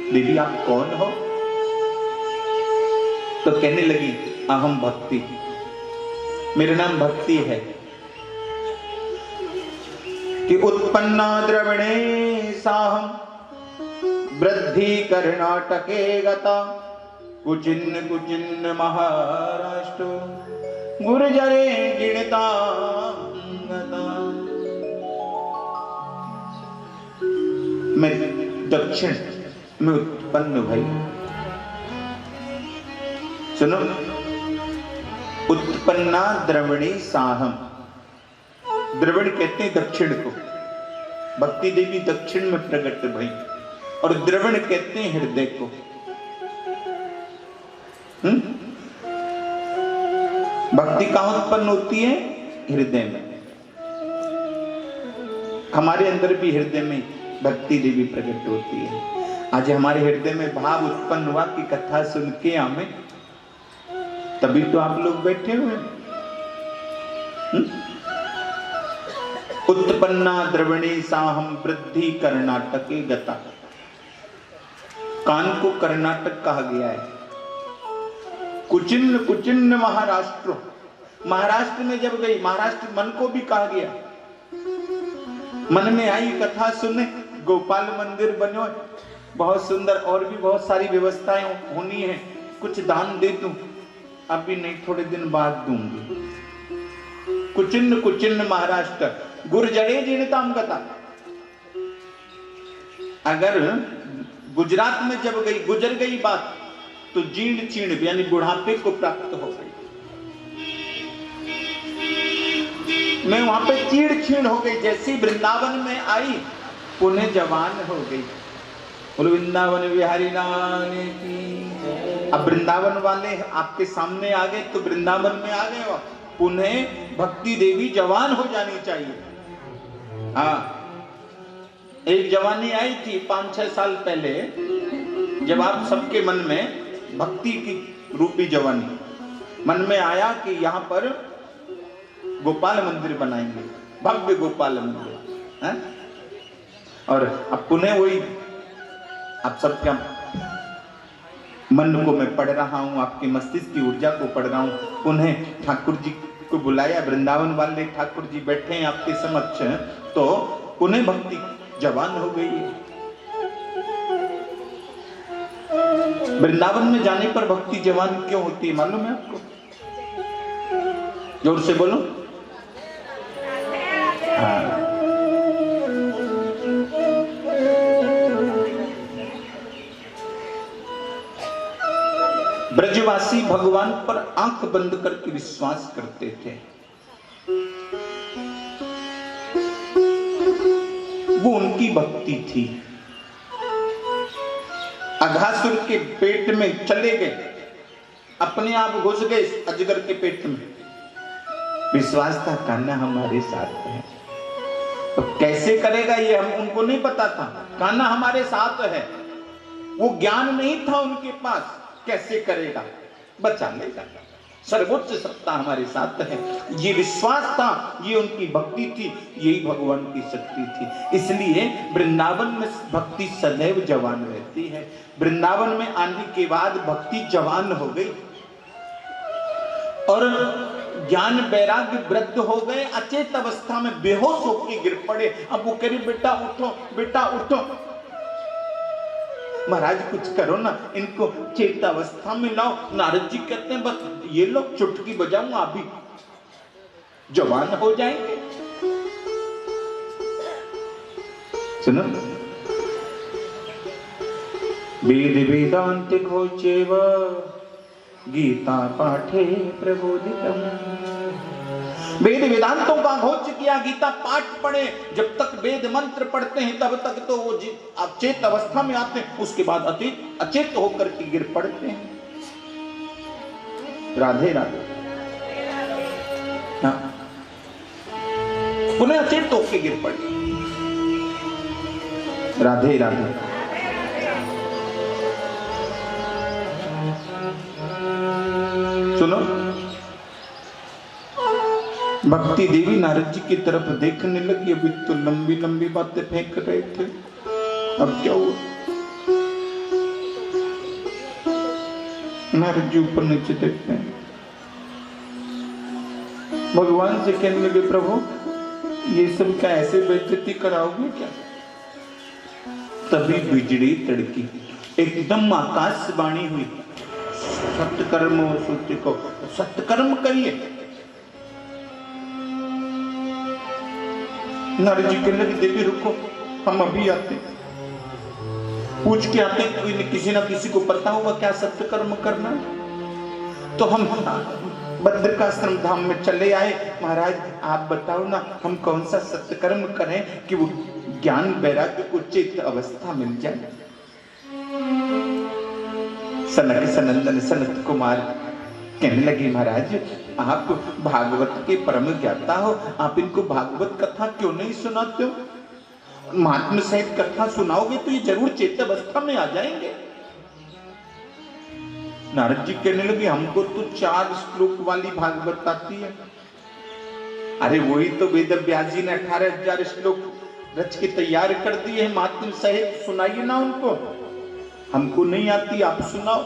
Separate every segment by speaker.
Speaker 1: देवी आप कौन हो? तो कहने लगी अहम भक्ति, मेरा नाम भक्ति है। कि उत्पन्ना द्रविणे साहम वृद्धि कर्नाटके गता कुचिन्न कुचिन्न महाराष्ट्र गुर्जरे गिणता गता। मैं दक्षिण में उत्पन्न भई। सुनो, उत्पन्ना द्रविणी साहम, द्रविण कहते हैं दक्षिण को, भक्ति देवी दक्षिण में प्रकट भई, और द्रविण कहते हैं हृदय को। भक्ति कहां उत्पन्न होती है? हृदय में। हमारे अंदर भी हृदय में भक्ति देवी प्रकट होती है। आज हमारे हृदय में भाव उत्पन्न हुआ कि कथा सुन के हमें, तभी तो आप लोग बैठे हुए। उत्पन्ना द्रविणी साहम वृद्धि कर्नाटके गता। कान को कर्नाटक कहा गया है। कुचिन्न कुचिन्न महाराष्ट्र, महाराष्ट्र में जब गई, महाराष्ट्र मन को भी कहा गया। मन में आई कथा सुने, गोपाल मंदिर बनो, बहुत सुंदर, और भी बहुत सारी व्यवस्थाएं होनी है, कुछ दान दे दूं, अभी नहीं थोड़े दिन बाद दूंगी। कुचिन्न कुचिन्न महाराष्ट्र गुर्जरे जीर्णताम गता। अगर गुजरात में जब गई, गुजर गई बात, तो जीर्ण चीर्ण यानी बुढ़ापे को प्राप्त हो गई। मैं वहां पे चीड़ छीण हो गई। जैसी वृंदावन में आई पुनः जवान हो गई। बोलो वृंदावन बिहारी लाल की। अब वृंदावन वाले आपके सामने आ गए तो वृंदावन में आ गए, पुनः भक्ति देवी जवान हो जानी चाहिए। हाँ, एक जवानी आई थी 5-6 साल पहले, जब आप सबके मन में भक्ति की रूपी जवानी मन में आया कि यहाँ पर गोपाल मंदिर बनाएंगे, भव्य गोपाल मंदिर है? और अब पुनः वही आप सबका मन को मैं पढ़ रहा हूँ, आपके मस्तिष्क की ऊर्जा को पढ़ रहा हूँ। पुनः ठाकुर जी को बुलाया, वृंदावन वाले ठाकुर जी बैठे हैं आपके समक्ष, तो पुनः भक्ति जवान हो गई है। वृंदावन में जाने पर भक्ति जवान क्यों होती है मालूम है आपको? जोर से बोलो। हाँ, ब्रजवासी भगवान पर आंख बंद करके विश्वास करते थे। वो उनकी भक्ति थी। अघासुर के पेट में चले गए, अपने आप घुस गए अजगर के पेट में। विश्वास था कान्हा हमारे साथ है। तो कैसे करेगा ये हम उनको नहीं पता था। कान्हा हमारे साथ है, वो ज्ञान नहीं था उनके पास, कैसे करेगा, बचा लेगा, सर्वोच्च सत्ता हमारे साथ है, ये विश्वास था, ये उनकी भक्ति थी, यही भगवान की शक्ति थी। इसलिए वृंदावन में भक्ति सदैव जवान रहती है। वृंदावन में आने के बाद भक्ति जवान हो गई और ज्ञान वैराग्य वृद्ध हो गए। अचेत अवस्था में बेहोश होकर गिर पड़े। अब वो कह रही बेटा उठो, बेटा उठो। महाराज कुछ करो ना, इनको चेतावस्था में लाओ। नारद जी कहते हैं बस ये लोग चुटकी बजाऊं आप भी जवान हो जाएंगे। सुनो, वेद वेदांत घोचेव गीता पाठे प्रबोधितम। वेद वेदांतों का घोच किया, गीता पाठ पढ़े। जब तक वेद मंत्र पढ़ते हैं तब तक तो वो अचेत अवस्था में आते हैं, उसके बाद अचेत होकर के गिर पड़ते हैं। राधे राधे। हाँ, पुनः अचेत होकर गिर पड़े। राधे राधे। सुनो, भक्ति देवी नारद जी की तरफ देखने लगी। अभी तो लंबी लंबी बातें फेंक रहे थे, अब क्या हुआ? नारद जी ऊपर नीचे देखते हैं, भगवान से कहने लगे प्रभु ये सब क्या ऐसे बेइज्जती कराओगे क्या? तभी बिजली तड़की, एकदम आकाशवाणी हुई, सत्कर्म सूची को सत्कर्म करिए। नारद जी कहने लगे देवी रुको, हम अभी आते, पूछ के आते, किसी ना किसी को पता होगा क्या सत्कर्म करना। तो हम बद्रिकाश्रम धाम में चले आए, महाराज आप बताओ ना हम कौन सा सत्कर्म करें कि वो ज्ञान वैराग्य को चित्त अवस्था मिल जाए। सनक सनंदन सनत कुमार कहने लगे महाराज आप भागवत के परम ज्ञाता हो, आप इनको भागवत कथा क्यों नहीं सुनाते हो? महात्मा सहित कथा सुनाओगे तो ये जरूर चेत अवस्था में आ जाएंगे। नारद जी कहने लगे हमको तो 4 श्लोक वाली भागवत आती है। अरे वही तो वेद व्यास जी ने 18,000 श्लोक रच के तैयार कर दिए हैं, महात्मा सहित सुनाइए ना उनको। हमको नहीं आती, आप सुनाओ।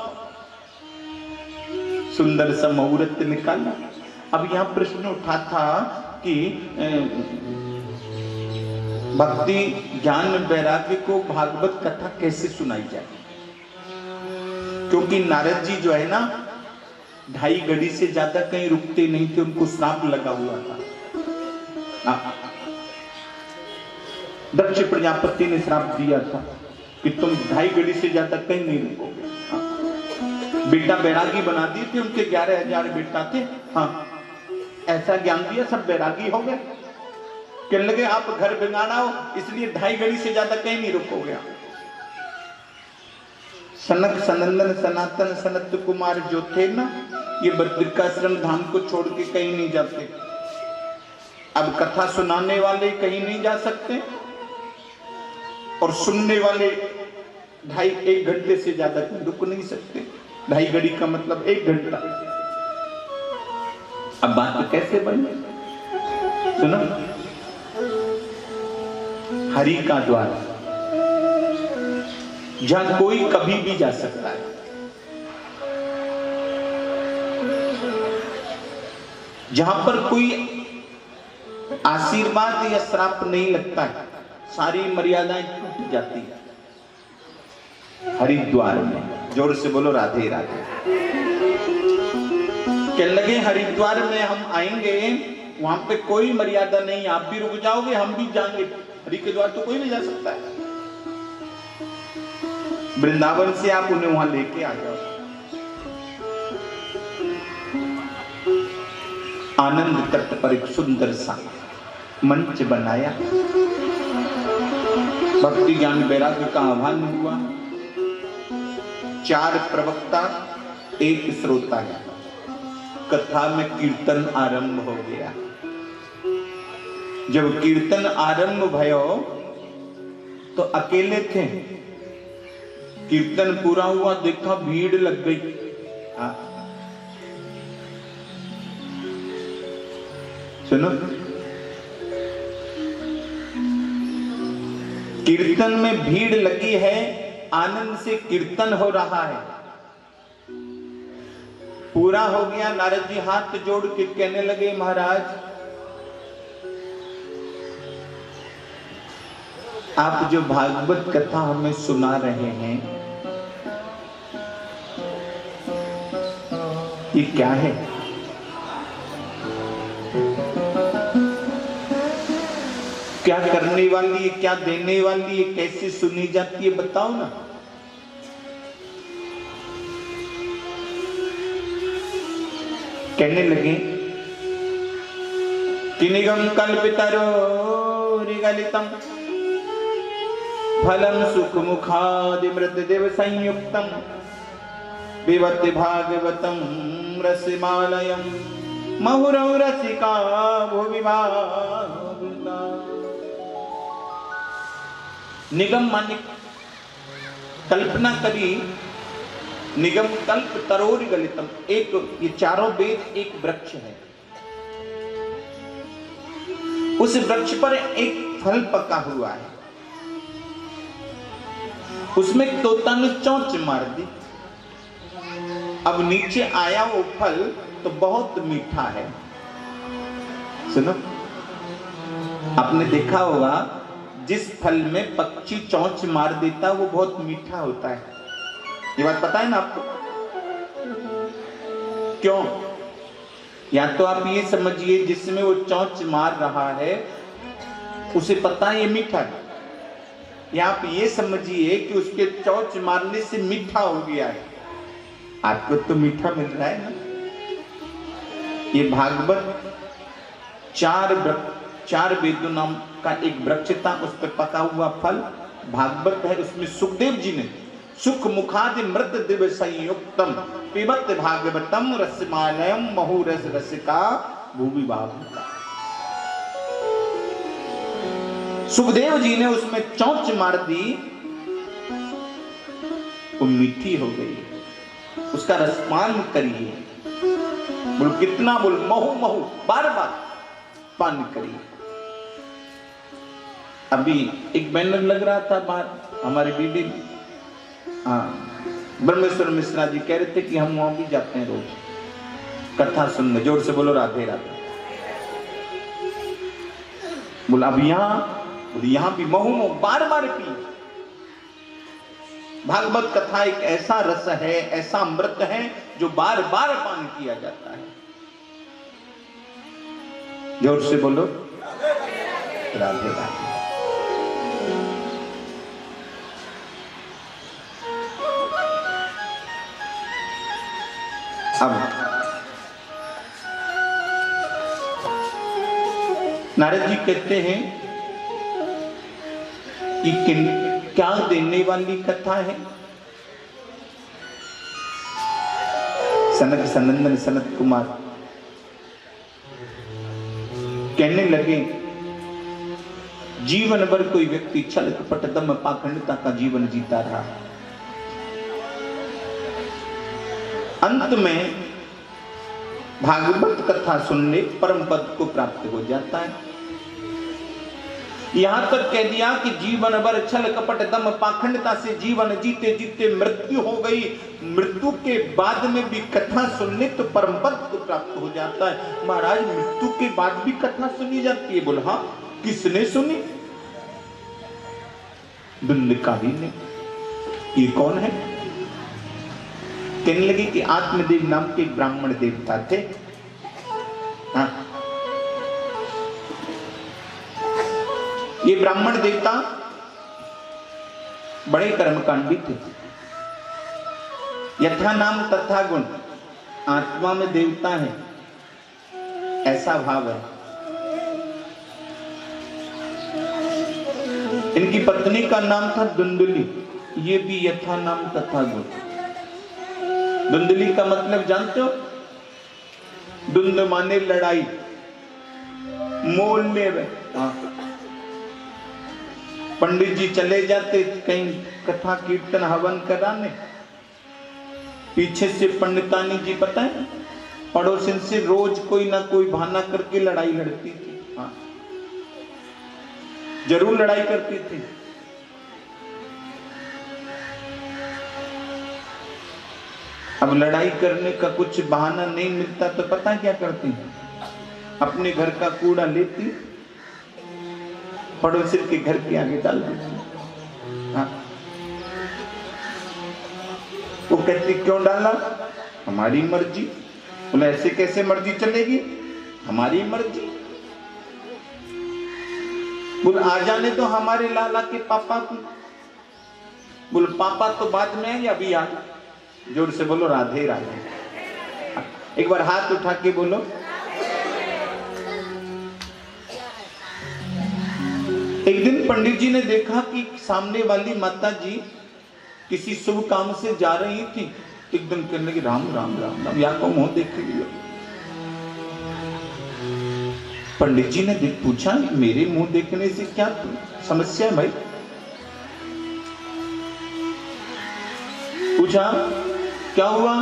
Speaker 1: सुंदर सा मुहूर्त निकाला। अब यहां प्रश्न उठा था कि भक्ति ज्ञान वैराग्य को भागवत कथा कैसे सुनाई जाए, क्योंकि नारद जी जो है ना 2.5 घड़ी से ज्यादा कहीं रुकते नहीं थे, उनको श्राप लगा हुआ था। दक्ष प्रजापति ने श्राप दिया था कि तुम 2.5 घड़ी से ज्यादा कहीं नहीं रुकोगे। बेटा बैरागी बना दिए थे, उनके 11,000 बेटा थे। हाँ ऐसा ज्ञान दिया, सब बैरागी हो गए। कहने लगे आप घर बिगाड़ा हो इसलिए 2.5 घड़ी से ज्यादा कहीं नहीं रुकोगे। सनक सनंदन सनातन सनत कुमार जो थे ना, ये बद्रिकाश्रम धाम को छोड़ के कहीं नहीं जाते। अब कथा सुनाने वाले कहीं नहीं जा सकते और सुनने वाले 2.5-1 घंटे से ज्यादा रुक नहीं सकते। 2.5 घड़ी का मतलब 1 घंटा। अब बात कैसे बने? सुनो, हरि का द्वार जहां कोई कभी भी जा सकता है, जहां पर कोई आशीर्वाद या श्राप नहीं लगता है, सारी मर्यादाएं टूट जाती है हरिद्वार में। जोर से बोलो राधे राधे। कहने लगे हरिद्वार में हम आएंगे, वहां पे कोई मर्यादा नहीं, आप भी रुक जाओगे हम भी जाएंगे। हरि के द्वार तो कोई नहीं जा सकता है। वृंदावन से आप उन्हें वहां लेके आ जाओ। आनंद तट पर एक सुंदर सा मंच बनाया, भक्ति ज्ञान वैराग्य का आह्वान हुआ। 4 प्रवक्ता 1 श्रोता है। कथा में कीर्तन आरंभ हो गया। जब कीर्तन आरंभ भयो तो अकेले थे। कीर्तन पूरा हुआ, देखा भीड़ लग गई। सुनो, कीर्तन में भीड़ लगी है, आनंद से कीर्तन हो रहा है। पूरा हो गया, नारद जी हाथ जोड़ के कहने लगे महाराज आप जो भागवत कथा हमें सुना रहे हैं ये क्या है? क्या करने वाली है, क्या देने वाली है, कैसे सुनी जाती है, बताओ ना। कहने लगे कि निगम कल्पितरो रिगलितम फलम सुख मुखादि मृतदेव संयुक्तम विवति भागवतम रसमालयम महुरौ रसिका भुवि भावुका। निगम माने कल्पना करी, निगम कल्प तरोर गलितम, एक ये चारों वेद एक वृक्ष है। उस वृक्ष पर एक फल पका हुआ है, उसमें तोता ने चोंच मार दी। अब नीचे आया वो फल तो बहुत मीठा है। सुनो, आपने देखा होगा जिस फल में पक्षी चोंच मार देता वो बहुत मीठा होता है। ये बात पता है ना आपको? क्यों? या तो आप ये समझिए जिसमें वो चोंच मार रहा है उसे पता है ये मीठा है, या आप ये समझिए कि उसके चोंच मारने से मीठा हो गया है। आपको तो मीठा मिल रहा है ना। ये भागवत चार वेदों नाम का एक वृक्ष था, उस पर पका हुआ फल भागवत है। उसमें सुखदेव जी ने सुख मुखादि मृत दिव्य संयुक्तम पिबत भागवतम रसमालयम महूरस रसिका भूमि भाव। सुखदेव जी ने उसमें चोंच मार दी, वो मीठी हो गई। उसका रसपान करिए। बोल कितना? बोल महू महू, बार बार पान करिए। अभी एक बैनर लग रहा था बाहर हमारे बीबी, ब्रह्मेश्वर मिश्रा जी कह रहे थे कि हम वहां भी जाते हैं रोज कथा सुनने। जोर से बोलो राधे राधे। बोला अब यहाँ भी महू महू बार बार पी। भागवत कथा एक ऐसा रस है, ऐसा अमृत है जो बार बार पान किया जाता है। जोर से बोलो राधे राधे। अब नारद जी कहते हैं कि क्या देने वाली कथा है। सनक सनंदन सनत कुमार कहने लगे, जीवन भर कोई व्यक्ति छल कपट दम पाखंडता का जीवन जीता रहा, अंत में भागवत कथा सुनने परम पद को प्राप्त हो जाता है। यहां तक कह दिया कि जीवन भर छल कपट दम पाखंडता से जीवन जीते जीते मृत्यु हो गई। मृत्यु के बाद में भी कथा सुनने तो परम पद को प्राप्त हो जाता है। महाराज मृत्यु के बाद भी कथा सुनी जाती है? बोला हाँ। किसने सुनी? दुंदकारी ने। ये कौन है? कहने लगे कि आत्मदेव नाम के ब्राह्मण देवता थे। हाँ, ये ब्राह्मण देवता बड़े कर्मकांडी थे। यथा नाम तथा गुण, आत्मा में देवता है ऐसा भाव है। इनकी पत्नी का नाम था दुंदुली, ये भी यथा नाम तथा गुण। दुंदुली का मतलब जानते हो? दुंद माने लड़ाई, मोल ले। पंडित जी चले जाते कहीं कथा कीर्तन हवन कराने, पीछे से पंडितानी जी पता है पड़ोसिन से रोज कोई ना कोई बहाना करके लड़ाई लड़ती थी। हाँ, जरूर लड़ाई करती थी। अब लड़ाई करने का कुछ बहाना नहीं मिलता तो पता क्या करती? अपने घर का कूड़ा लेती, पड़ोसी के घर के आगे डाल देती। हाँ, वो कहती क्यों डाला? हमारी मर्जी। बोले ऐसे कैसे मर्जी चलेगी? हमारी मर्जी। बोले आ जाने तो हमारे लाला के पापा को। बोले पापा तो बाद में है या अभी आ? जोर से बोलो राधे राधे। एक बार हाथ उठा के बोलो। एक दिन पंडित जी ने देखा कि सामने वाली माता जी किसी शुभ काम से जा रही थी। एकदम कहने लगी राम राम राम राम, या को मुंह देख लिया। पंडित जी ने पूछा मेरे मुंह देखने से क्या समस्या है भाई? पूछा क्या हुआ?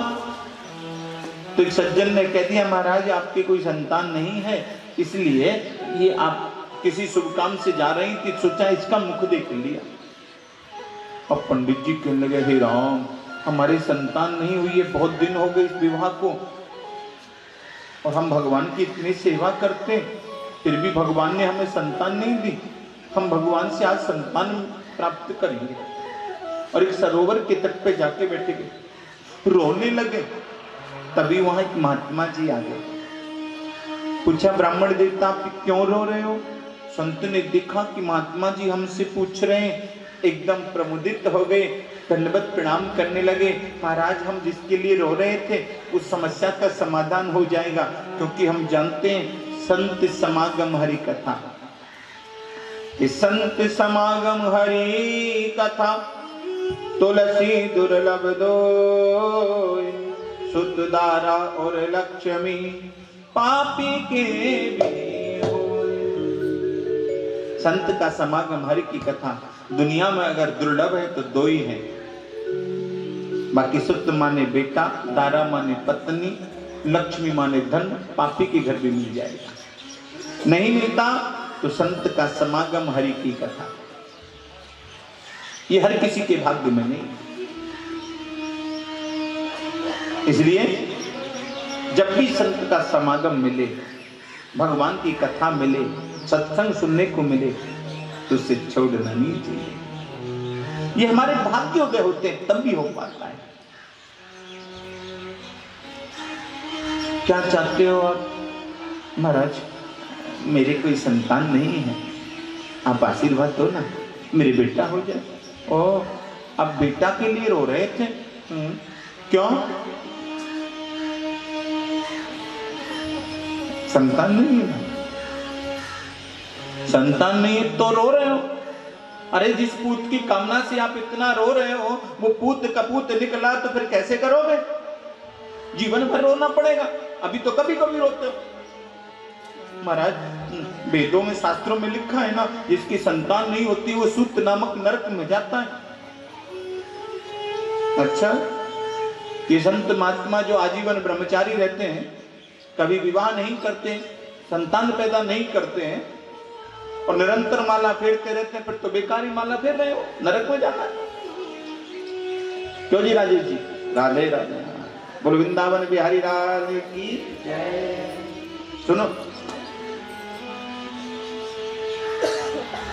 Speaker 1: तो एक सज्जन ने कह दिया महाराज आपकी कोई संतान नहीं है, इसलिए ये आप किसी शुभ काम से जा रही थी, सोचा इसका मुख देख लिया। अब पंडित जी कहने लगे हे राम हमारी संतान नहीं हुई है, बहुत दिन हो गए इस विवाह को, और हम भगवान की इतनी सेवा करते हैं, फिर भी भगवान ने हमें संतान नहीं दी। हम भगवान से आज संतान प्राप्त करेंगे। और एक सरोवर के तट पे जाके बैठे गए, रोने लगे। तभी वहां एक महात्मा जी आ गए। पूछा, ब्राह्मण देवता आप क्यों रो रहे हो? संत ने देखा कि महात्मा जी हमसे पूछ रहे हैं, एकदम प्रमुदित हो गए, दंडवत प्रणाम करने लगे। महाराज, हम जिसके लिए रो रहे थे उस समस्या का समाधान हो जाएगा, क्योंकि हम जानते हैं संत समागम हरि कथा। संत समागम हरि कथा, तुलसी दुर्लभ दोय, शुद्ध दारा और लक्ष्मी पापी के भी होय। संत का समागम हरि की कथा दुनिया में अगर दुर्लभ है तो दो ही है, बाकी शुद्ध माने बेटा, दारा माने पत्नी, लक्ष्मी माने धन, पापी के घर भी मिल जाएगा। नहीं मिलता तो संत का समागम हरि की कथा, ये हर किसी के भाग्य में नहीं। इसलिए जब भी संत का समागम मिले, भगवान की कथा मिले, सत्संग सुनने को मिले, तो उसे छोड़ना नहीं चाहिए। ये हमारे भाग्योदय होते हैं तब भी हो पाता है। क्या चाहते हो आप? महाराज, मेरे कोई संतान नहीं है, आप आशीर्वाद दो ना, मेरे बेटा हो जाए। ओ, आप बेटा के लिए रो रहे थे? क्यों? संतान नहीं है? संतान नहीं है तो रो रहे हो। अरे जिस पूत की कामना से आप इतना रो रहे हो, वो पूत कपूत निकला तो फिर कैसे करोगे? जीवन भर रोना पड़ेगा। अभी तो कभी कभी रोते हो। महाराज, वेदों में शास्त्रों में लिखा है ना, जिसकी संतान नहीं होती वो सूत नामक नरक में जाता है। अच्छा, ये संत महात्मा जो आजीवन ब्रह्मचारी रहते हैं, कभी विवाह नहीं करते, संतान पैदा नहीं करते हैं और निरंतर माला फेरते रहते हैं, फिर तो बेकारी माला फेर रहे हो, नरक में जाना है। क्यों जी राजेश जी? राधे राधे। बोल वृंदावन बिहारी लाल की जय। सुनो,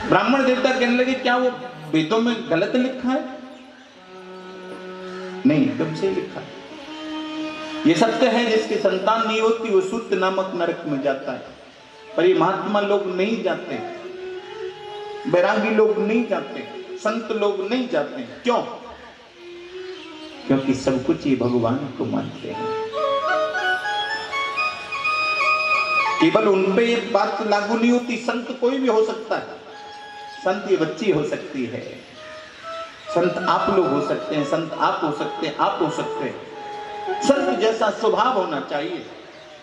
Speaker 1: ब्राह्मण देवता कहने लगे, क्या वो वेदों में गलत लिखा है? नहीं, एकदम सही लिखा है। ये सत्य है, जिसकी संतान नहीं होती वो सूत नामक नरक में जाता है। पर ये महात्मा लोग नहीं जाते, बैरागी लोग नहीं जाते, संत लोग नहीं जाते। क्यों? क्योंकि सब कुछ ये भगवान को मानते हैं। केवल उन पे ये बात लागू नहीं होती, संत कोई भी हो सकता है। संत ये बच्ची हो सकती है, संत आप लोग हो सकते हैं, संत आप हो सकते हैं, आप हो सकते हैं। संत जैसा स्वभाव होना चाहिए।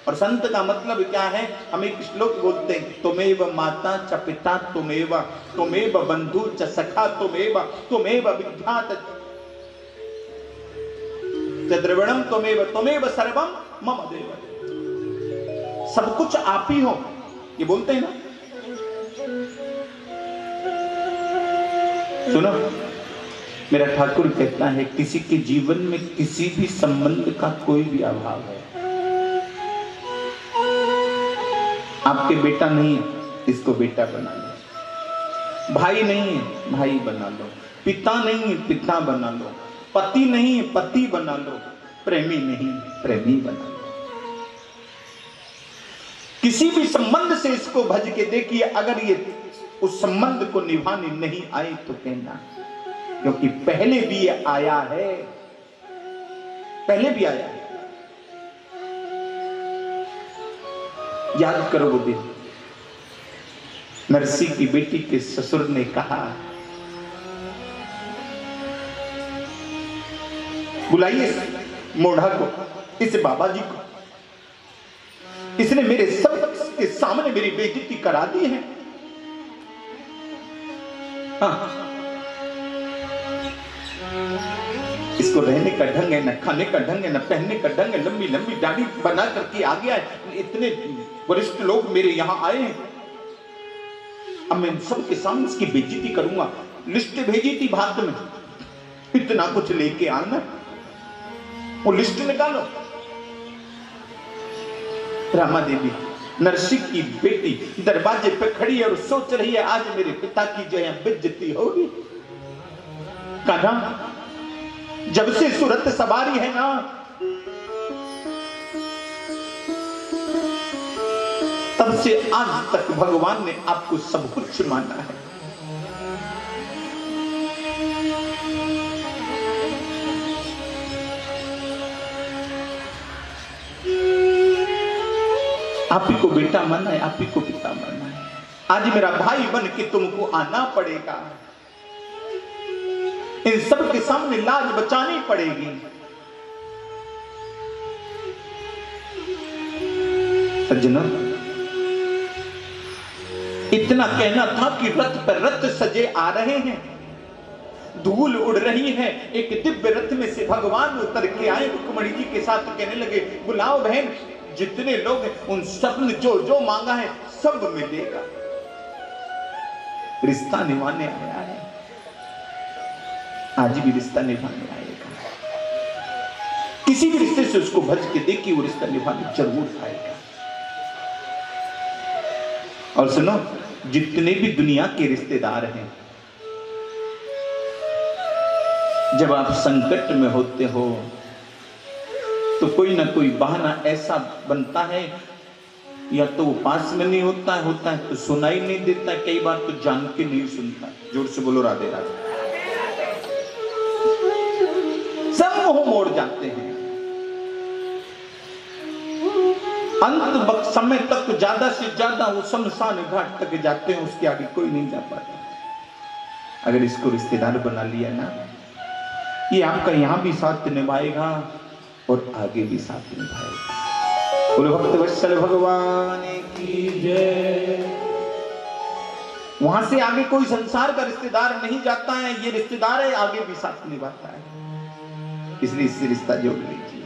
Speaker 1: और संत का मतलब क्या है? हम एक श्लोक बोलते हैं, तुमेव माता च पिता तुमेव, तुमेव बंधु च सखा तुमेव, तुमेव विद्यात च द्रविणम तुमेव, तुमेव सर्वम मम देव। सब कुछ आप ही हो, ये बोलते हैं ना। सुनो, मेरा ठाकुर कहता है, किसी के जीवन में किसी भी संबंध का कोई भी अभाव है, आपके बेटा नहीं है, इसको बेटा बना लो। भाई नहीं है, भाई बना लो। पिता नहीं है, पिता बना लो। पति नहीं है, पति बना लो। प्रेमी नहीं है, प्रेमी बना लो। किसी भी संबंध से इसको भज के देखिए, अगर ये उस संबंध को निभाने नहीं आए तो कहना, क्योंकि पहले भी ये आया है, पहले भी आया है। याद करो वो दिन, नरसी की बेटी के ससुर ने कहा, बुलाइए मोढ़ा को, इस बाबा जी को, इसने मेरे सब के सामने मेरी बेइज्जती करा दी है। हाँ, इसको रहने का ढंग है, न खाने का ढंग है, न पहनने का ढंग है, लंबी लंबी दाढ़ी बना करके आ गया है। इतने वरिष्ठ लोग मेरे यहाँ आए हैं, अब मैं सबके सामने इसकी बेइज्जती करूंगा। लिस्ट भेजी थी भारत में, इतना कुछ लेके आना, वो लिस्ट निकालो। रामा देवी नरसिंह की बेटी दरवाजे पे खड़ी है और सोच रही है आज मेरे पिता की जो है बेइज्जती होगी। कान्हा जब से सूरत सवारी है ना, तब से आज तक भगवान ने आपको सब कुछ माना है। आप ही को बेटा माना है, आप ही को पिता माना है। आज मेरा भाई बन के तुमको आना पड़ेगा, इन सब के सामने लाज बचानी पड़ेगी। सज्जनों, इतना कहना था कि रथ पर रथ सजे आ रहे हैं, धूल उड़ रही है। एक दिव्य रथ में से भगवान उतर के आए रुक्मणी जी के साथ, तो कहने लगे बुलाओ बहन, जितने लोग हैं उन सब ने जो जो मांगा है सब मिलेगा। रिश्ता निभाने आया है, आज भी रिश्ता निभाने आएगा। किसी भी रिश्ते से उसको भज के देखिए, वो रिश्ता निभाने जरूर आएगा। और सुनो, जितने भी दुनिया के रिश्तेदार हैं, जब आप संकट में होते हो तो कोई ना कोई बहाना ऐसा बनता है, या तो वो पास में नहीं होता है तो सुनाई नहीं देता, कई बार तो जान के नहीं सुनता। जोर से बोलो राधे राधे। सब मुंह मोड़ जाते हैं, अंत समय तक ज्यादा से ज्यादा वो शमशान घाट तक जाते हैं, उसके आगे कोई नहीं जा पाता। अगर इसको रिश्तेदार बना लिया ना, ये आपका यहां भी साथ निभाएगा और आगे भी साथ निभाएगा। बोलो भक्त वत्सल भगवान की जय। वहां से आगे कोई संसार का रिश्तेदार नहीं जाता है, ये रिश्तेदार है, आगे भी साथ निभाता है, इसलिए इससे रिश्ता जोड़ लीजिए।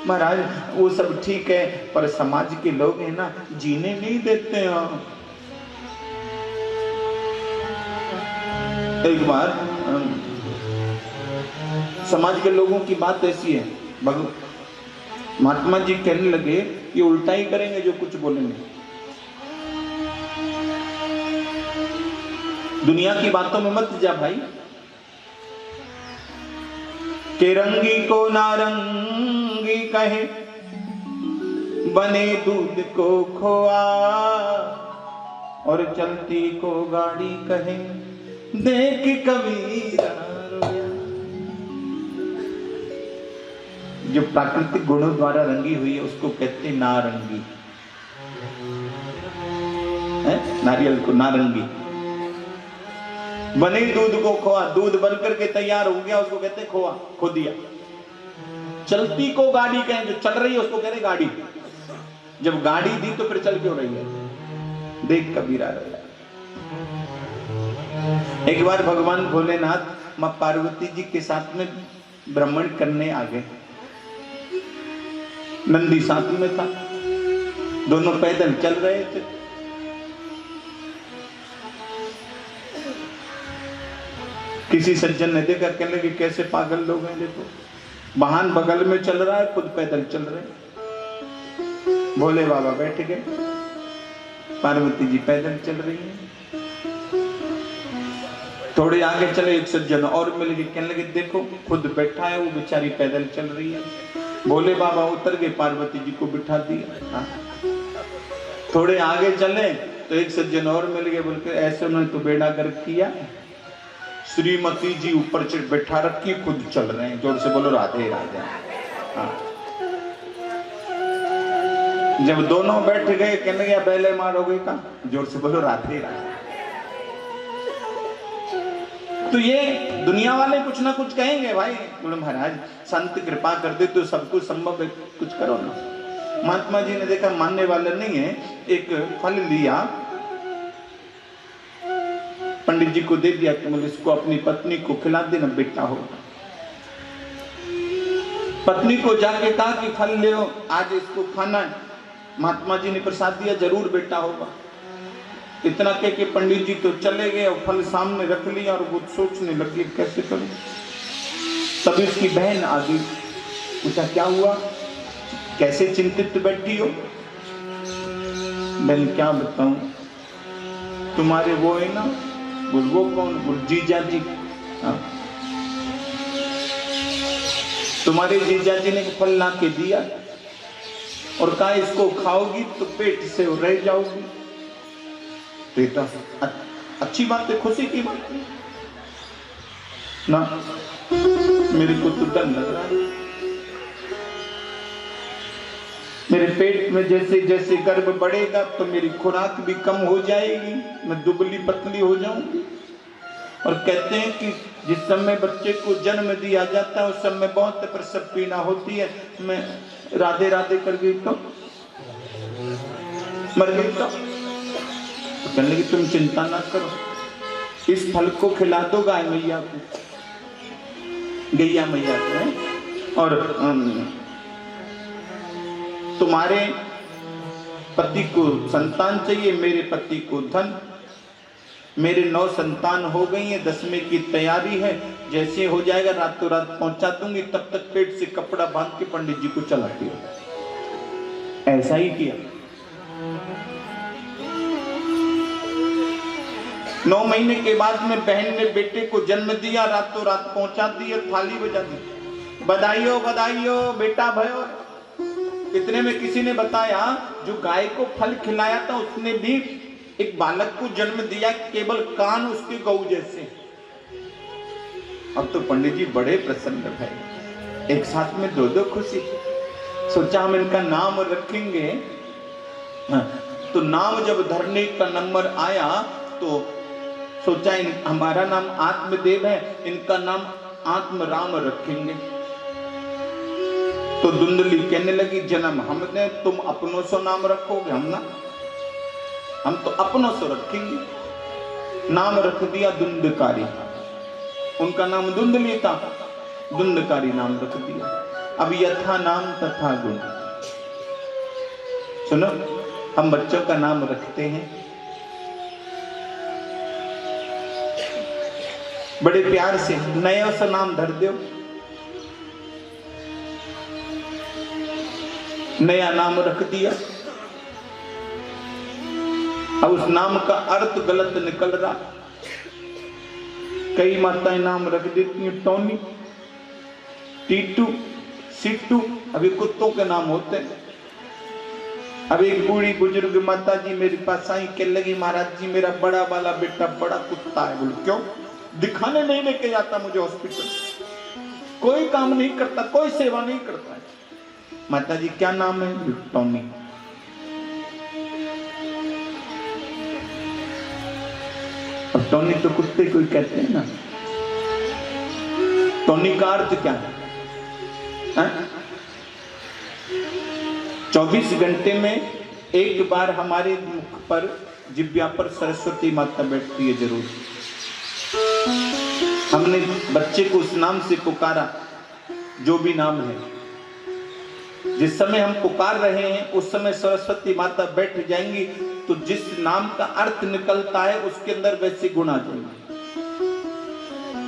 Speaker 1: महाराज वो सब ठीक है, पर समाज के लोग हैं ना, जीने नहीं देते हैं। एक बार समाज के लोगों की बात ऐसी है, महात्मा जी कहने लगे ये उल्टा ही करेंगे जो कुछ बोलेंगे। दुनिया की बातों में मत जा भाई। के रंगी को नारंगी कहे, बने दूध को खोआ, और चलती को गाड़ी कहे, देख कबीरा रोया। जो प्राकृतिक गुणों द्वारा रंगी हुई है उसको कहते हैं नारंगी, नारियल को नारंगी। बने दूध को खोआ, दूध बन करके तैयार हो गया उसको कहते खोआ, खो दिया। चलती को गाड़ी कहें, जो चल रही है उसको कहते गाड़ी। जब गाड़ी दी तो फिर चल क्यों रही है, देख कबीरा रोया। एक बार भगवान भोलेनाथ मां पार्वती जी के साथ में भ्रमण करने आ गए। नंदी साथ में था, दोनों पैदल चल रहे थे। किसी सज्जन ने देखा, कहने लगे कैसे पागल लोग हैं, देखो वाहन बगल में चल रहा है, खुद पैदल चल रहे। भोले बाबा बैठ गए, पार्वती जी पैदल चल रही है। थोड़े आगे चले, एक सज्जन और मिल गए, कहने लगे देखो खुद बैठा है, वो बेचारी पैदल चल रही है। भोले बाबा उतर गए, पार्वती जी को बिठा दिया। थोड़े आगे चले तो एक सज्जन और मिल गए, बोलते ऐसे उन्होंने तो बेड़ा गर्क किया, श्रीमती जी ऊपर से बैठा रखी, खुद चल रहे हैं। जोर से बोलो राधे राधे। जब दोनों बैठ गए, कहने गया पहले मारोगे का, जोर से बोलो राधे राधे। तो ये दुनिया वाले कुछ ना कुछ कहेंगे भाई, बोले महाराज संत कृपा कर दे तो सब कुछ संभव है, कुछ करो ना। महात्मा जी ने देखा मानने वाला नहीं है, एक फल लिया, पंडित जी को दे दिया कि मुझे इसको अपनी पत्नी को खिला देना, बेटा होगा। पत्नी को जाके कहा कि फल ले लो, आज इसको खाना है। महात्मा जी ने प्रसाद दिया, जरूर बेटा होगा। इतना कह के पंडित जी तो चले गए और फल सामने रख लिया और वो सोचने लगी कैसे करूं। तभी उसकी बहन आ गई, पूछा क्या हुआ, कैसे चिंतित बैठी हो? मैंने क्या बताऊं, तुम्हारे वो है ना, वो कौन, वो जीजा जी, हाँ, तुम्हारे जीजा जी ने फल ला के दिया और कहा इसको खाओगी तो पेट से रह जाओगी। बेटा अच्छी बात है, खुशी की बात है ना। मेरे को तो डर लग रहा है, मेरे पेट में जैसे जैसे गर्भ बढ़ेगा तो मेरी खुराक भी कम हो जाएगी, मैं दुबली पतली हो जाऊंगी। और कहते हैं कि जिस समय बच्चे को जन्म दिया जाता है उस समय बहुत प्रसव पीड़ा होती है। मैं राधे राधे कर गई तो मर गई तो कहने लगी तुम चिंता ना करो, इस फल को खिला दो गाय मैया को, गैया मैया को, और तुम्हारे पति को संतान चाहिए, मेरे पति को धन। मेरे 9 संतान हो गई है, 10वें की तैयारी है, जैसे हो जाएगा रातों रात पहुंचा दूंगी। तब तक पेट से कपड़ा बांध के पंडित जी को चलाती हो। ऐसा ही किया। 9 महीने के बाद में बहन ने बेटे को जन्म दिया, रातों रात पहुंचा दिया, थाली बजा दी, बधाई हो बेटा भयो। इतने में किसी ने बताया जो गाय को फल खिलाया था उसने भी एक बालक को जन्म दिया, केवल कान उसके गौ जैसे। अब तो पंडित जी बड़े प्रसन्न भये, एक साथ में 2 खुशी। सोचा हम इनका नाम रखेंगे। तो नाम जब धरने का नंबर आया तो सोचा हमारा नाम आत्मदेव है, इनका नाम आत्मराम रखेंगे। तो धुंधली कहने लगी जन्म हमने, तुम अपनों से नाम रखोगे, हम तो अपनों से रखेंगे। नाम रख दिया धुंधकारी, उनका नाम धुंधली था, धुंधकारी नाम रख दिया। अब यथा नाम तथा गुण। सुनो, हम बच्चों का नाम रखते हैं बड़े प्यार से, नया सा नाम धर दो, नया नाम रख दिया। अब उस नाम का अर्थ गलत निकल रहा। कई माताएं नाम रख देती हैं टोनी, टीटू, सिट्टू, अभी कुत्तों के नाम होते हैं। अब एक बूढ़ी बुजुर्ग माता जी मेरे पास आई, कह लगी महाराज जी मेरा बड़ा वाला बेटा बड़ा कुत्ता है। बोले क्यों? दिखाने नहीं लेके जाता मुझे हॉस्पिटल, कोई काम नहीं करता, कोई सेवा नहीं करता है। माता जी क्या नाम है? टॉमी। अब टॉनी तो कुत्ते को ही कहते हैं ना। टॉनी का अर्थ क्या है? 24 घंटे में एक बार हमारे मुख पर, जिब्या पर सरस्वती माता बैठती है जरूर। हमने बच्चे को उस नाम से पुकारा, जो भी नाम है, जिस समय हम पुकार रहे हैं उस समय सरस्वती माता बैठ जाएंगी, तो जिस नाम का अर्थ निकलता है उसके अंदर वैसे गुण आ जाएंगे।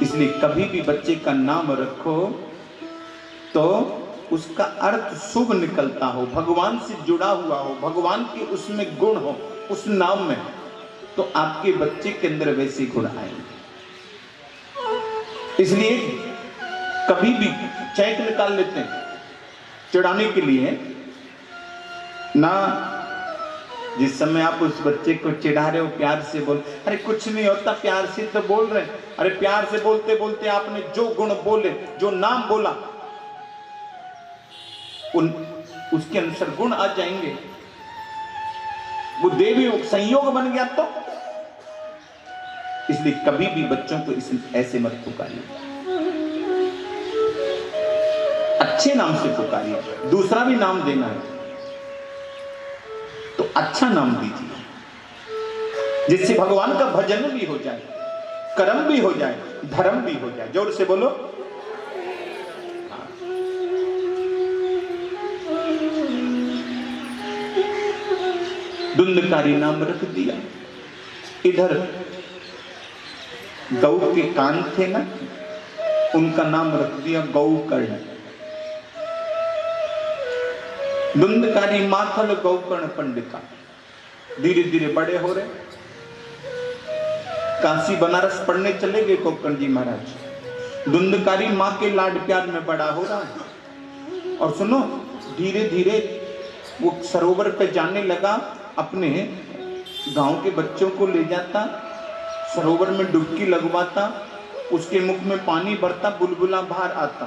Speaker 1: इसलिए कभी भी बच्चे का नाम रखो तो उसका अर्थ शुभ निकलता हो, भगवान से जुड़ा हुआ हो, भगवान के उसमें गुण हो उस नाम में, तो आपके बच्चे के अंदर वैसे गुण आएंगे। इसलिए कभी भी चैक निकाल लेते हैं चिढ़ाने के लिए ना। जिस समय आप उस बच्चे को चिढ़ा रहे हो, प्यार से बोल, अरे कुछ नहीं होता, प्यार से तो बोल रहे हैं। अरे प्यार से बोलते बोलते आपने जो गुण बोले, जो नाम बोला, उसके अनुसार गुण आ जाएंगे। वो देवी संयोग बन गया तो। इसलिए कभी भी बच्चों को ऐसे मत पुकारिए, अच्छे नाम से पुकारिए। दूसरा भी नाम देना है तो अच्छा नाम दीजिए, जिससे भगवान का भजन भी हो जाए, कर्म भी हो जाए, धर्म भी हो जाए। जोर से बोलो। धुंधकारी नाम रख दिया। इधर गौ के कान थे ना, उनका नाम रख दिया गौकर्ण। धुंधकारी माथल गौकर्ण पंडिता, धीरे धीरे बड़े हो रहे। काशी बनारस पढ़ने चले गए गोकर्ण जी महाराज। धुंधकारी माँ के लाड प्यार में बड़ा हो रहा है। और सुनो, धीरे धीरे वो सरोवर पे जाने लगा, अपने गांव के बच्चों को ले जाता, सरोवर में डुबकी लगवाता, उसके मुख में पानी भरता, बुलबुला बाहर आता,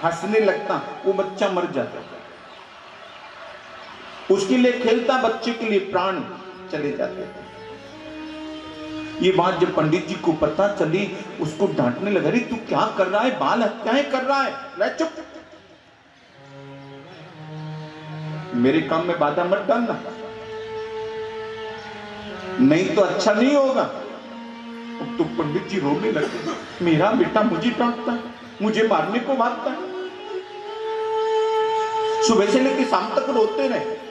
Speaker 1: हंसने लगता, वो बच्चा मर जाता। उसके लिए खेलता, बच्चे के लिए प्राण चले जाते थे। ये बात जब पंडित जी को पता चली, उसको डांटने लगा, अरे तू क्या कर रहा है, बाल हत्याएं कर रहा है, ले चुप, मेरे काम में बाधा मत डालना, नहीं तो अच्छा नहीं होगा। तो पंडित जी रोने लगे, मेरा बेटा मुझे डांटता है, मुझे मारने को भागता है। सुबह से लेकर शाम तक रोते रहे।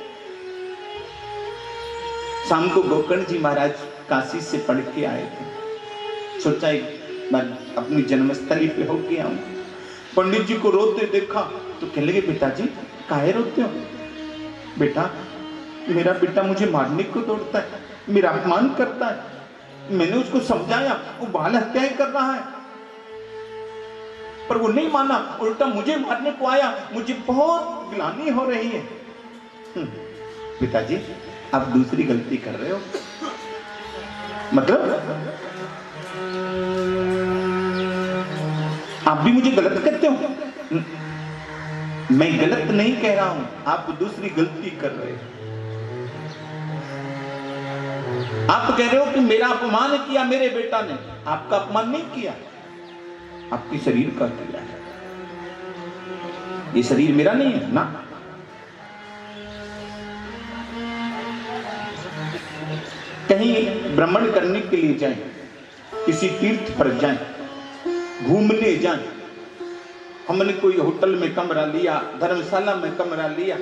Speaker 1: शाम को गोकर्ण जी महाराज काशी से पढ़ के आए थे। सोचा एक बार अपनी जन्मस्थली पे होके आऊं। पंडित जी को रोते देखा तो कहने लगे, पिताजी काहे रोते हो? बेटा, मेरा बेटा मुझे मारने को दौड़ता है, मेरा अपमान करता है। मैंने उसको समझाया, वो बाल हत्याएं कर रहा है, पर वो नहीं माना, उल्टा मुझे मारने को आया। मुझे बहुत ग्लानि हो रही है। पिताजी, आप दूसरी गलती कर रहे हो। मतलब आप भी मुझे गलत कहते हो? मैं गलत नहीं कह रहा हूं, आप दूसरी गलती कर रहे हो। आप कह रहे हो कि मेरा अपमान किया मेरे बेटा ने। आपका अपमान नहीं किया, आपके शरीर का किया है। ये शरीर मेरा नहीं है ना। कहीं भ्रमण करने के लिए जाएं, किसी तीर्थ पर जाएं, घूमने जाएं, हमने कोई होटल में कमरा लिया, धर्मशाला में कमरा लिया,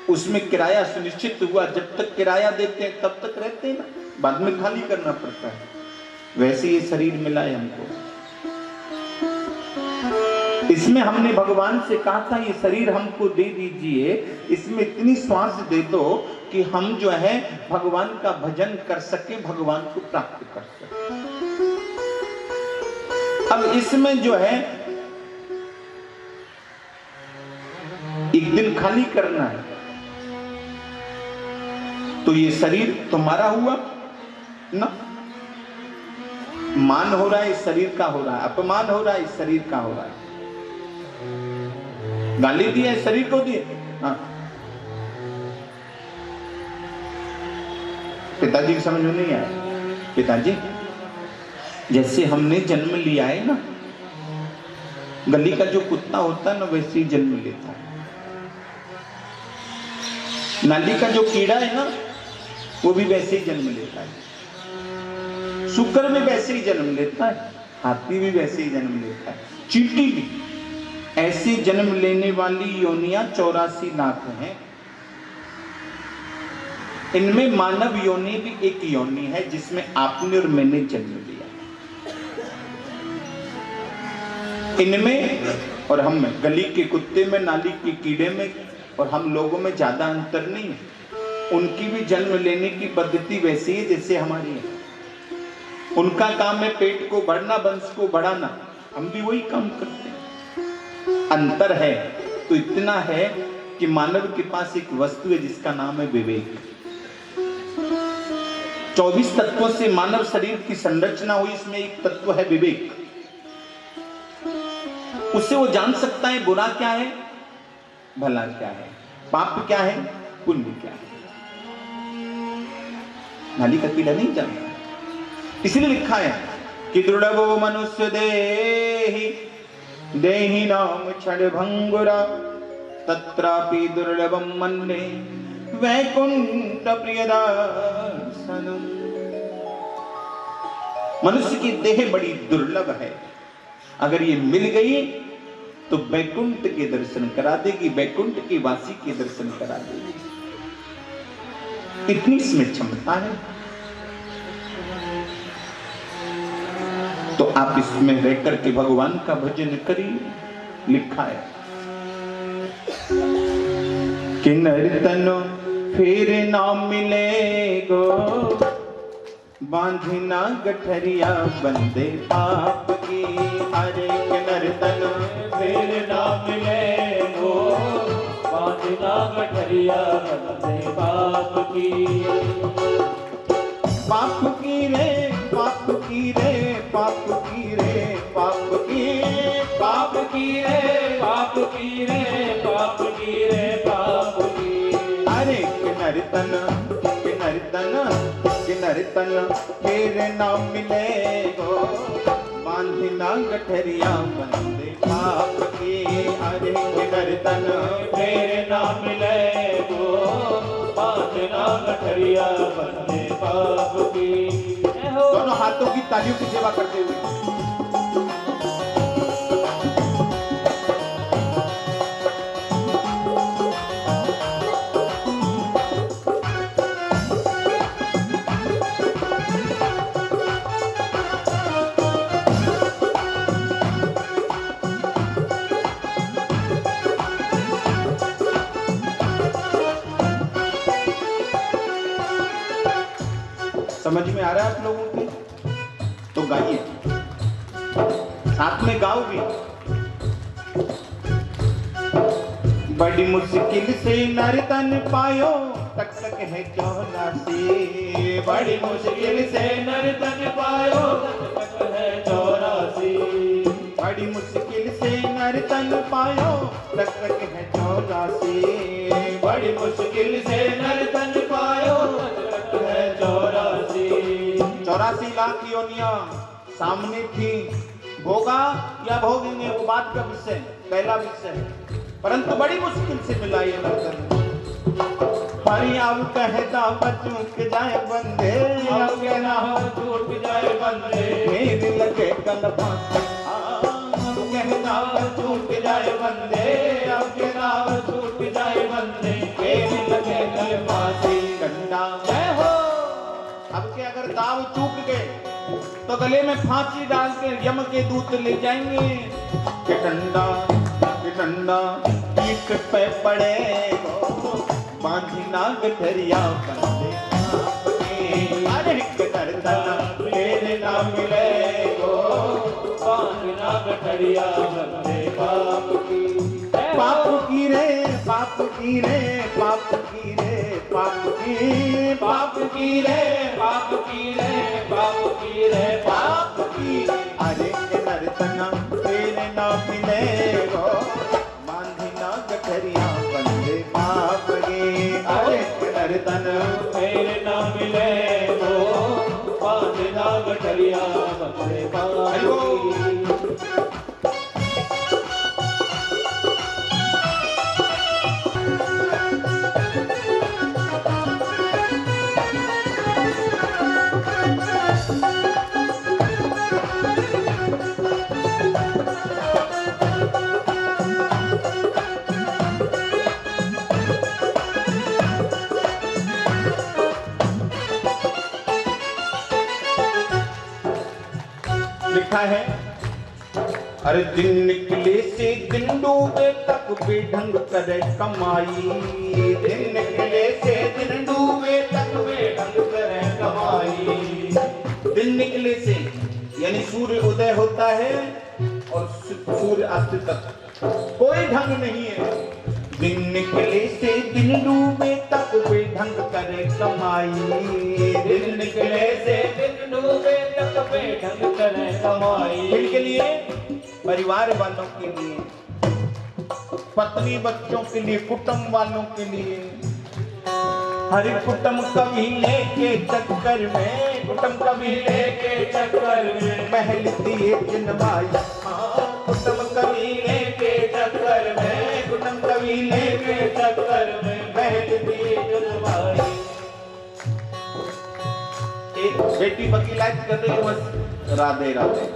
Speaker 1: उसमें किराया सुनिश्चित हुआ, जब तक किराया देते हैं तब तक रहते हैं ना, बाद में खाली करना पड़ता है। वैसे ये शरीर मिला है हमको, इसमें हमने भगवान से कहा था ये शरीर हमको दे दीजिए, इसमें इतनी श्वास दे दो कि हम जो है भगवान का भजन कर सके, भगवान को प्राप्त कर सके। अब इसमें जो है एक दिन खाली करना है, तो ये शरीर तुम्हारा हुआ ना। मान हो रहा है इस शरीर का, हो रहा है अपमान हो रहा है इस शरीर का, हो रहा है गाली दी है शरीर को दी। हाँ, पिताजी की समझ में नहीं आया। पिताजी, जैसे हमने जन्म लिया है ना, गली का जो कुत्ता होता है ना, वैसे ही जन्म लेता है। नाली का जो कीड़ा है ना, वो भी वैसे ही जन्म लेता है। शुक्र भी वैसे ही जन्म लेता है, हाथी भी वैसे ही जन्म लेता है, चींटी भी। ऐसे जन्म लेने वाली योनियां 84 लाख हैं। इनमें मानव योनि भी एक योनि है, जिसमें आपने और मैंने जन्म लिया। इनमें और हम में, गली के कुत्ते में, नाली के कीड़े में और हम लोगों में ज्यादा अंतर नहीं है। उनकी भी जन्म लेने की पद्धति वैसी है जैसे हमारी है। उनका काम है पेट को भरना, वंश को बढ़ाना, हम भी वही काम करते हैं। अंतर है तो इतना है कि मानव के पास एक वस्तु है जिसका नाम है विवेक। 24 तत्वों से मानव शरीर की संरचना हुई, इसमें एक तत्व है विवेक। उससे वो जान सकता है बुरा क्या है, भला क्या है, पाप क्या है, पुण्य क्या है। नाली का कीड़ा नहीं जानता। इसलिए लिखा है कि दुर्लभो मनुष्य देहि देहि नाम क्षण भंगुरा तत्रापि दुर्लभम मन्ये वैकुंठ प्रियदर्शनम। मनुष्य की देह बड़ी दुर्लभ है, अगर ये मिल गई तो वैकुंठ के दर्शन करा देगी, वैकुंठ के वासी के दर्शन करा देगी। इतनी इसमें क्षमता है। तो आप इसमें रह करके भगवान का भजन करिए। लिखा है किन्नर तन फिर ना मिलेगो, बांधना गठरिया बंदे पाप की। अरे किन्नर तन
Speaker 2: फिर ना मिलेगो, बांधना गठरिया बंदे पाप की।
Speaker 1: पाप की रे पाप की रे पाप की रे पाप की,
Speaker 2: पाप की रे पाप की रे पाप की रे पाप की।
Speaker 1: अरे किन्नर तन फिर ना मिलेगो, बांधना गठरिया बंदे पाप की। अरे किन्नर तन
Speaker 2: फिर ना मिलेगो, बांधना गठरिया बंदे पाप की।
Speaker 1: दोनों हाथों की तालियों की सेवा करते हुए समझ में आ रहा है आप लोगों को? तो गाइए, साथ में गाओ भी। बड़ी मुश्किल से नर्तन पायो, तक तक है 84।
Speaker 2: बड़ी मुश्किल से नर्तन पायो, तक है 84।
Speaker 1: बड़ी मुश्किल से नर्तन पायो, तक तक है 84।
Speaker 2: बड़ी मुश्किल से नर्तन पायो, तक है 84।
Speaker 1: 84 लाख योनियां सामने थी, भोगा या भोगेंगे वो बात का विषय, पहला विषय है, परंतु बड़ी मुश्किल से मिला ये नर्तन। हरि अब कहता चूक जाए बंदे,
Speaker 2: अब कहना हो छूट जाए बंदे,
Speaker 1: मेरे लगे कलमा
Speaker 2: अब कहना हो छूट जाए बंदे, अब कहना हो छूट जाए बंदे, मेरे लगे कलमा से
Speaker 1: डंडा।
Speaker 2: जय हो।
Speaker 1: अब के अगर दाव चूक गए तो गले में फांसी डाल के यम के दूत ले जाएंगे। कि डंडा पीठ पे पड़े, बांधना गठरिया बंदे पाप की। अरे किन्नर तन फिर ना मिलेगो,
Speaker 2: बांधना गठरिया बंदे पाप की।
Speaker 1: पाप की रे पाप की रे पाप की रे पाप की,
Speaker 2: पाप की रे पाप की रे पाप की रे पाप की।
Speaker 1: अरे किन्नर तन फिर ना मिलेगो, बांधना गठरिया बंदे पाप की। अरे किन्नर तन
Speaker 2: फिर ना मिलेगो, बांधना गठरिया बंदे पाप की।
Speaker 1: लिखा है, अरे दिन निकले से दिन डूबे तक बेढंग करे कमाई। दिन निकले से दिन डूबे तक बेढंग करे कमाई। दिन निकले से यानी सूर्य उदय होता है और सूर्य अस्त तक कोई ढंग नहीं है। दिन निकले से दिन डूबे तक बेढंग करे कमाई।
Speaker 2: दिन निकले से दिन डूबे तक बेढंग करे कमाई।
Speaker 1: इनके लिए, परिवार वालों के लिए, पत्नी बच्चों के लिए, कुटुंब वालों के लिए, हर कुटुंब कभी लेके चक्कर में, कुटुंब कभी लेके चक्कर में महल दिए जिनवाई। कुटुंब कभी लेके चक्कर में, कुटुंब कभी लेके चक्कर में महल दिए जिनवाई। एक बेटी वकीलात कर रही है, बस राधे राधे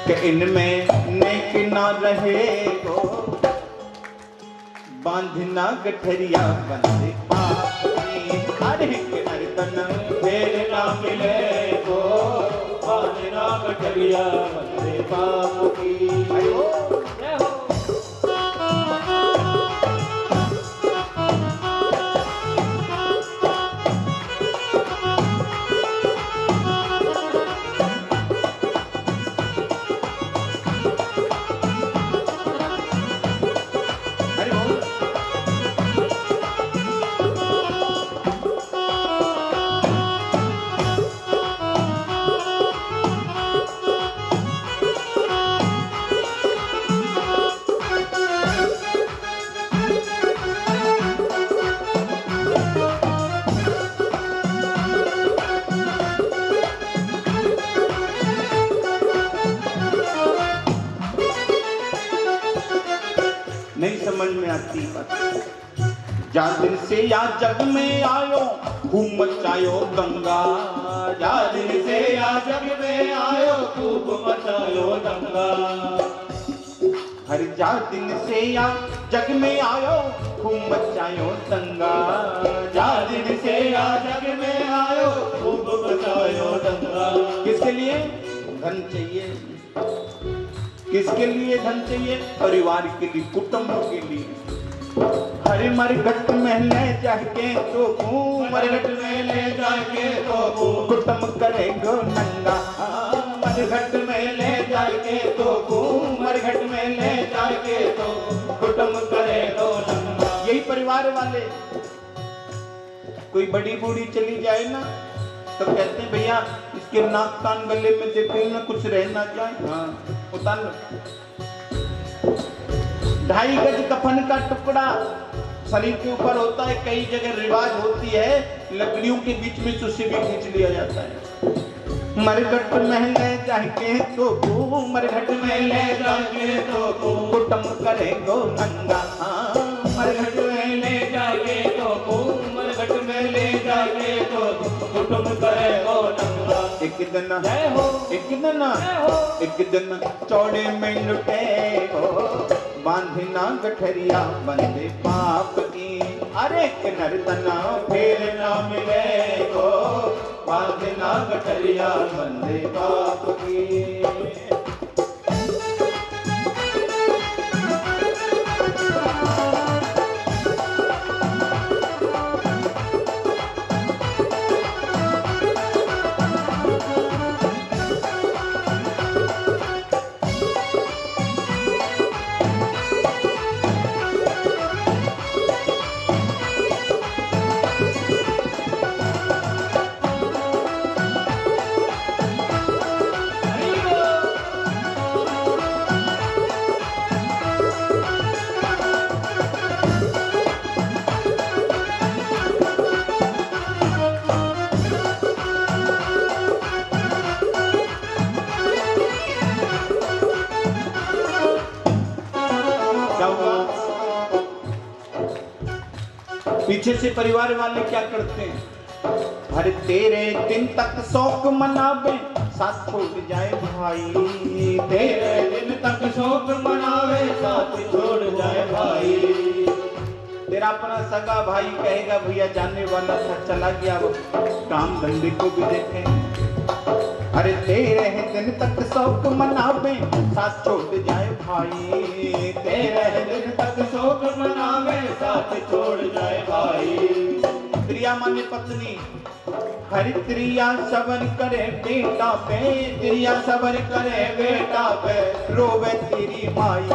Speaker 1: कि इनमें नेक ना रहे गो, बांधना गठरिया बंदे पाप की। अरे किन्नर तन
Speaker 2: फिर ना मिलेगो, बांधना गठरिया बंदे पाप की।
Speaker 1: आयो
Speaker 2: जय हो।
Speaker 1: समझ में आती बात। जा दिन से या जग में आयो खूब मचायो दंगा,
Speaker 2: जा दिन से या जग में आयो खूब मचायो दंगा।
Speaker 1: हर जा दिन से या जग में आयो खूब मचायो दंगा,
Speaker 2: जा दिन से या जग में आयो खूब मचायो दंगा।
Speaker 1: किसके लिए धन चाहिए? किसके लिए धन चाहिए? परिवार के लिए, कुटुंब के लिए। हरे मरघट में ले जाके तो
Speaker 2: मरघट में ले जाके तो
Speaker 1: कुटुंब करेगो नंगा।
Speaker 2: मरघट में ले जाके तो मरघट में ले जाके तो कुटुंब करेगो नंगा।
Speaker 1: यही परिवार वाले, कोई बड़ी बूढ़ी चली जाए ना तो कहते हैं भैया इसके नाक कान गले में देखे ना कुछ रह ना जाए। हाँ उतार लो। 2.5 गज कफन का टुकड़ा शरीर के ऊपर होता है। कई जगह रिवाज होती है लकड़ियों के बीच में से उसे भी खींच लिया जाता है। मरघट में ले जाके तो मरघट में ले जाके तो कुटुंब करेगो नंगा।
Speaker 2: मरघट में ले जाके तो मरघट में ले जाके तो कुटुंब करेगो नंगा।
Speaker 1: एक दिन
Speaker 2: जय हो,
Speaker 1: एक दिन
Speaker 2: जय हो,
Speaker 1: एक दिन चौड़े में लुटे हो बांधना गठरिया बंदे पाप की। अरे नर्तना
Speaker 2: फिर ना मिले को बांधना गठरिया बंदे पाप की।
Speaker 1: पीछे से परिवार वाले क्या करते हैं? हर तेरे दिन तक शौक मनावे साथ छोड़ जाए भाई।
Speaker 2: तेरे दिन तक शौक मनावे साथ छोड़ जाए भाई।
Speaker 1: तेरा अपना सगा भाई कहेगा भैया जाने वाला था चला गया, वो काम धंधे को भी देखे। अरे तेरे दिन तक शौक मनावे साथ छोड़ जाए भाई।
Speaker 2: तेरे दिन तक शौक मनावे साथ छोड़ जाए भाई।
Speaker 1: त्रिया माने पत्नी। हरि त्रिया सबर करे बेटा पे, त्रिया सबर करे बेटा पे रोवे तेरी माई।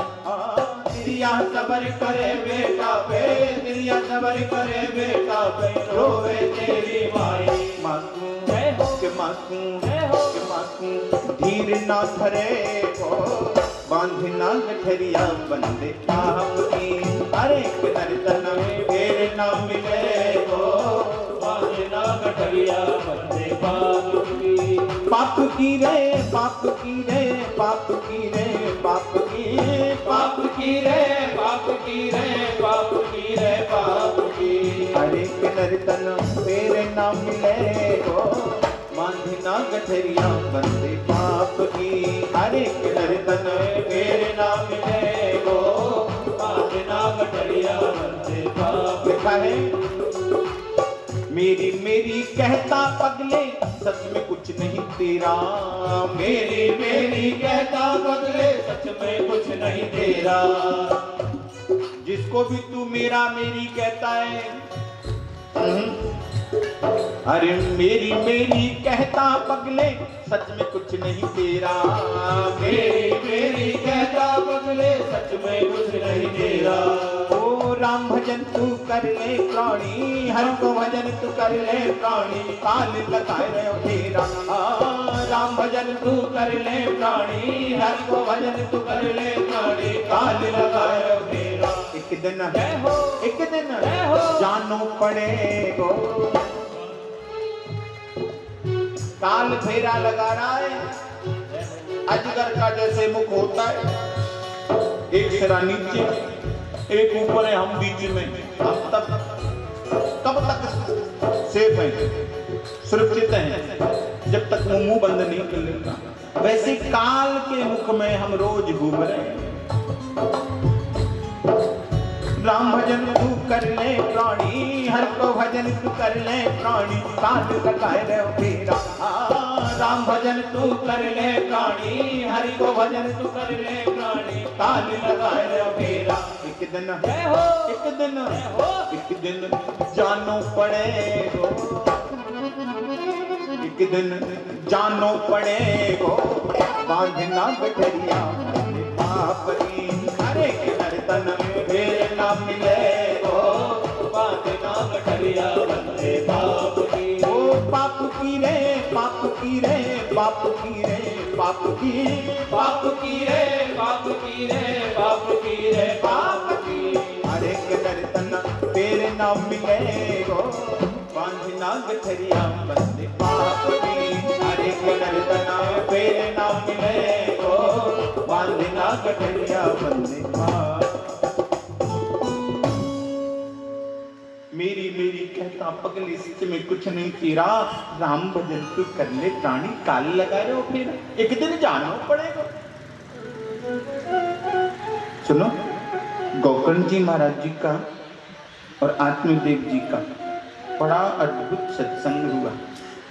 Speaker 1: त्रिया सबर करे बेटा पे, त्रिया सबर करे बेटा पे रोवे तेरी माई। माकू के माकू के माकू धीर ना धरे हो बांधना गठरिया बंदे पाप की। अरे नर्तन फिर ना मिले हो
Speaker 2: बांधना गठरिया बंदे पाप की।
Speaker 1: पाप की रे पाप की रे पाप की रे पाप की
Speaker 2: पाप की रे पाप की रे पाप की रे पाप की।
Speaker 1: अरे नर्तन फिर ना मिले हो बांधना गठरिया बंदे पाप की। अरे नर्तन
Speaker 2: फिर ना मिले हो बांधना गठरिया बंदे पाप।
Speaker 1: लिखा है मेरी मेरी कहता पगले सच में कुछ नहीं तेरा।
Speaker 2: मेरी मेरी कहता बदले सच में कुछ नहीं तेरा।
Speaker 1: जिसको भी तू मेरा मेरी कहता है, अरे मेरी मेरी कहता पगले सच में कुछ नहीं तेरा।
Speaker 2: मेरी मेरी कहता बदले सच में कुछ नहीं तेरा।
Speaker 1: ओ राम भजन तू कर ले प्राणी, हर को भजन तू कर ले प्राणी, काल लगाए रहो तेरा।
Speaker 2: राम भजन तू कर ले प्राणी, हर को भजन तू कर ले प्राणी, काल लगाए रहो तेरा।
Speaker 1: एक दिन
Speaker 2: जय हो,
Speaker 1: एक दिन
Speaker 2: जय हो,
Speaker 1: जानो पड़ेगो। काल फेरा लगा रहा है, अजगर का जैसे मुख होता है, एक सिरा नीचे एक ऊपर है, हम बीच में। हम तब कब तक सेफ हैं, सुरक्षित हैं, जब तक वो मुंह बंद नहीं कर लेता। वैसे काल के मुख में हम रोज घूम रहे हैं। राम भजन तू कर ले प्राणी, हर को भजन तू कर ले प्राणी, काल लगाए रे फेरा।
Speaker 2: राम भजन तू कर ले प्राणी, हरि को भजन तू कर ले प्राणी, काल लगाए रे फेरा।
Speaker 1: एक दिन
Speaker 2: जय हो,
Speaker 1: एक दिन
Speaker 2: जय हो,
Speaker 1: एक दिन जानो पड़ेगो, एक दिन जानो पड़ेगो, बांधना गठरिया पापरी।
Speaker 2: हरे के नर्तन मेरे नाम मिले हो, बांधना गठरिया बंदे पाप की।
Speaker 1: ओ पाप की रे, पाप की रे, पाप की रे, पाप की,
Speaker 2: पाप की रे, पाप की रे, पाप की रे, पाप की।
Speaker 1: हरे के नर्तन तेरे नाम मिलेगो, बांधना गठरिया बंदे पाप की।
Speaker 2: हरे के नर्तन तेरे नाम मिलेगो, बांधना गठरिया बंदे पाप।
Speaker 1: मेरी मेरी कहता पगली सच में कुछ नहीं तेरा, राम भजन तू कर ले प्राणी, काल लगा रहे हो फिर एक दिन जाना पड़ेगा। सुनो, गोकर्ण जी महाराज जी का और आत्मदेव जी का बड़ा अद्भुत सत्संग हुआ।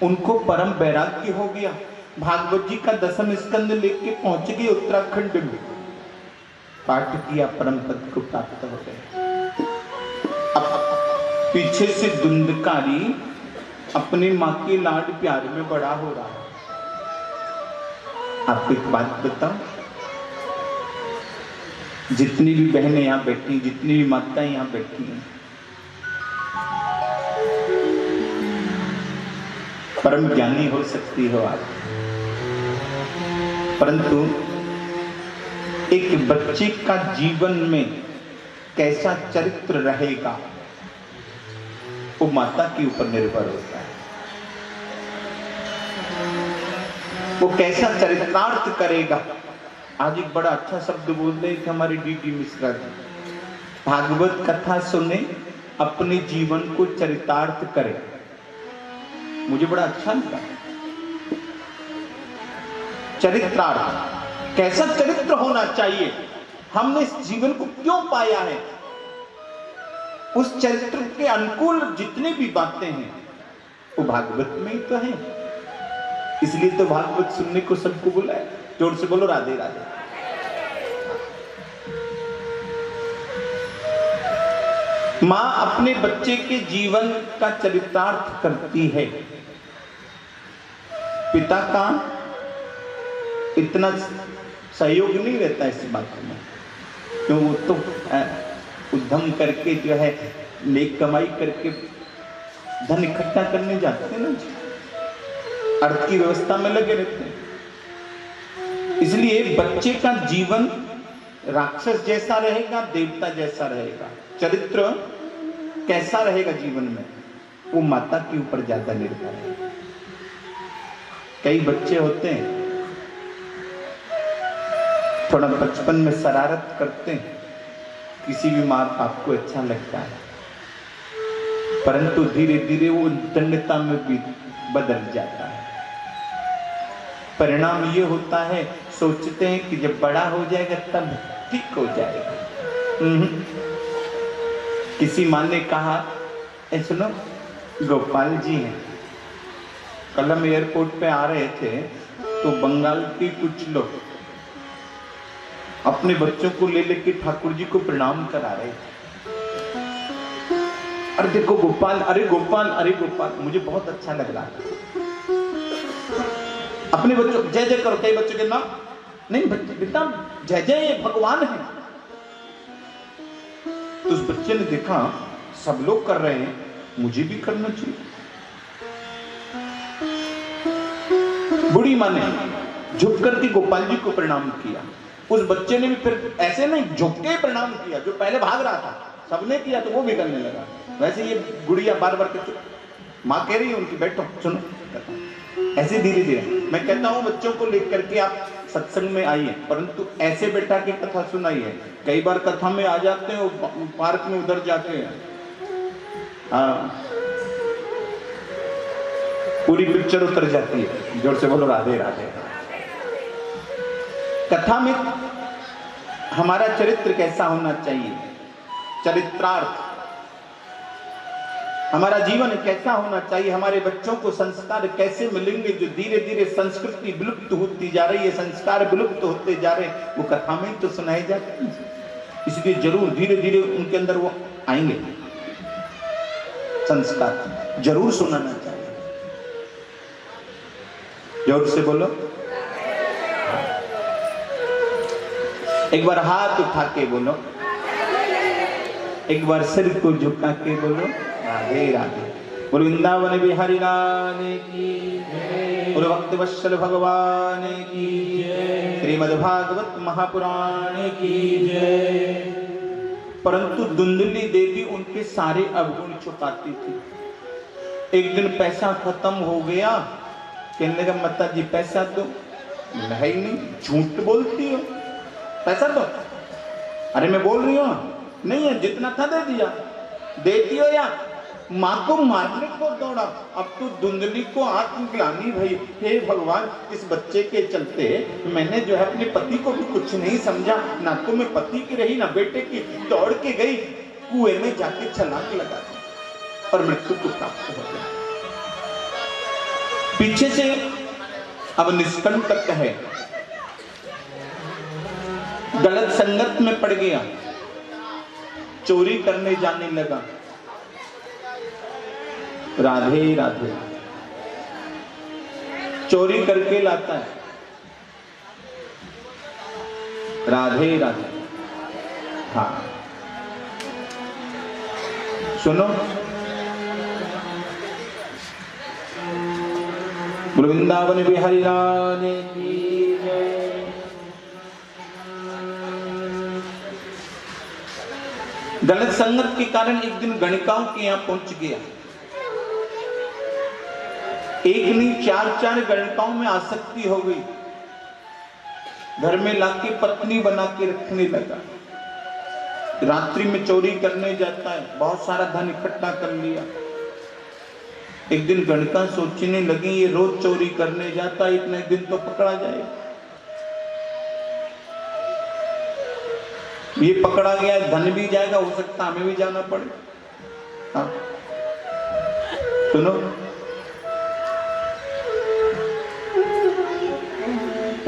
Speaker 1: उनको परम वैराग्य हो गया। भागवत जी का 10वें स्कंद लेके पहुंच गए उत्तराखंड में, पाठ किया, परम पद को प्राप्त हो गए। अब पीछे से धुंधकारी अपनी माँ के लाड प्यार में बड़ा हो रहा है। आपको एक बात बताऊं, जितनी भी बहनें यहाँ बैठी, जितनी भी माताएं यहाँ बैठी हैं, परम ज्ञानी हो सकती हो आप, परंतु एक बच्चे का जीवन में कैसा चरित्र रहेगा वो माता के ऊपर निर्भर होता है। वो कैसा चरितार्थ करेगा। आज एक बड़ा अच्छा शब्द बोल रहे थे हमारे डीडी मिश्रा जी, भागवत कथा सुने, अपने जीवन को चरितार्थ करे। मुझे बड़ा अच्छा लगा। चरित्रार्थ, कैसा चरित्र होना चाहिए, हमने इस जीवन को क्यों पाया है, उस चरित्र के अनुकूल जितनी भी बातें हैं वो भागवत में ही तो है। इसलिए तो भागवत सुनने को सबको बुलाया। जोर से बोलो राधे राधे। मां अपने बच्चे के जीवन का चरितार्थ करती है। पिता का इतना सहयोग नहीं रहता इस बात में, क्यों, वो तो उद्यम करके जो है नेक कमाई करके धन इकट्ठा करने जाते हैं ना, अर्थ की व्यवस्था में लगे रहते हैं। इसलिए बच्चे का जीवन राक्षस जैसा रहेगा, देवता जैसा रहेगा, चरित्र कैसा रहेगा जीवन में, वो माता के ऊपर ज्यादा निर्भर है। कई बच्चे होते हैं थोड़ा बचपन में शरारत करते हैं, किसी भी माँ बाप को अच्छा लगता है, परंतु धीरे धीरे वो दंडता में भी बदल जाता है। परिणाम ये होता है, सोचते हैं कि जब बड़ा हो जाएगा तब ठीक हो जाएगा। किसी माँ ने कहा, सुनो, गोपाल जी हैं, कल हम एयरपोर्ट पे आ रहे थे तो बंगाल के कुछ लोग अपने बच्चों को ले लेके ठाकुर जी को प्रणाम करा रहे थे। अरे देखो गोपाल, अरे गोपाल, अरे गोपाल, मुझे बहुत अच्छा लग रहा था। अपने बच्चों जय जय करो, कई बच्चों के नाम नहीं, बेटा जय जय भगवान है। तो उस बच्चे ने देखा सब लोग कर रहे हैं, मुझे भी करना चाहिए। बूढ़ी माँ ने झुक करके गोपाल जी को प्रणाम किया। उस बच्चे ने भी फिर ऐसे नहीं झुक के प्रणाम किया, जो पहले भाग रहा था सबने किया तो वो भी करने लगा। वैसे ये गुड़िया बार बार कहती, माँ कह रही है उनकी, बैठो सुनो, ऐसे धीरे धीरे। मैं कहता हूँ बच्चों को लेकर के आप सत्संग में आइए, परंतु ऐसे बैठा के कथा सुनाइए। कई बार कथा में आ जाते हैं पार्क में उधर जाके, पूरी पिक्चर उतर जाती है। जोर से बोलो राधे राधे। कथा में हमारा चरित्र कैसा होना चाहिए, चरित्रार्थ, हमारा जीवन कैसा होना चाहिए, हमारे बच्चों को संस्कार कैसे मिलेंगे। जो धीरे धीरे संस्कृति विलुप्त होती जा रही है, संस्कार विलुप्त होते जा रहे हैं, वो कथा में तो सुनाए जाते हैं। इसलिए जरूर धीरे धीरे उनके अंदर वो आएंगे, संस्कार जरूर सुनाना चाहिए। जोर से बोलो, एक बार हाथ उठा के बोलो, एक बार सिर को झुका के बोलो राधे राधे। बोलो वृंदावन बिहारी लाल की जय, बोलो भक्त वत्सल भगवान की जय, श्रीमद् भागवत महापुराण की जय। परंतु धुंधली देवी उनके सारे अवगुण छुपाती थी। एक दिन पैसा खत्म हो गया, कहने लगा माता जी पैसा तो है ही नहीं, झूठ बोलती हो, पैसा तो, अरे मैं बोल रही हूँ नहीं है, जितना था दे दिया, देती हो या माँ को मारने को दौड़ा। अब तो धुंधली को आत्मग्लानि भई, हे भगवान इस बच्चे के चलते मैंने जो है अपने पति को भी कुछ नहीं समझा, ना तो मैं पति की रही ना बेटे की, दौड़ के गई कुएं में जाके छलांग लगा दी और मृत्यु को प्राप्त हो गया। पीछे से अब निष्कंटक है, गलत संगत में पड़ गया, चोरी करने जाने लगा। राधे राधे, चोरी करके लाता है, राधे राधे। हाँ सुनो, वृंदावन बिहारी लाल की जय। गलत संगत के कारण एक दिन गणिकाओं के यहां पहुंच गया। एक नहीं चार गणिकाओं में आसक्ति हो गई, घर में लाके पत्नी बना के रखने लगा। रात्रि में चोरी करने जाता है, बहुत सारा धन इकट्ठा कर लिया। एक दिन गणिका सोचने लगी ये रोज चोरी करने जाता है, एक न एक दिन तो पकड़ा जाए। ये पकड़ा गया, धन भी जाएगा, हो सकता हमें भी जाना पड़े। हाँ सुनो,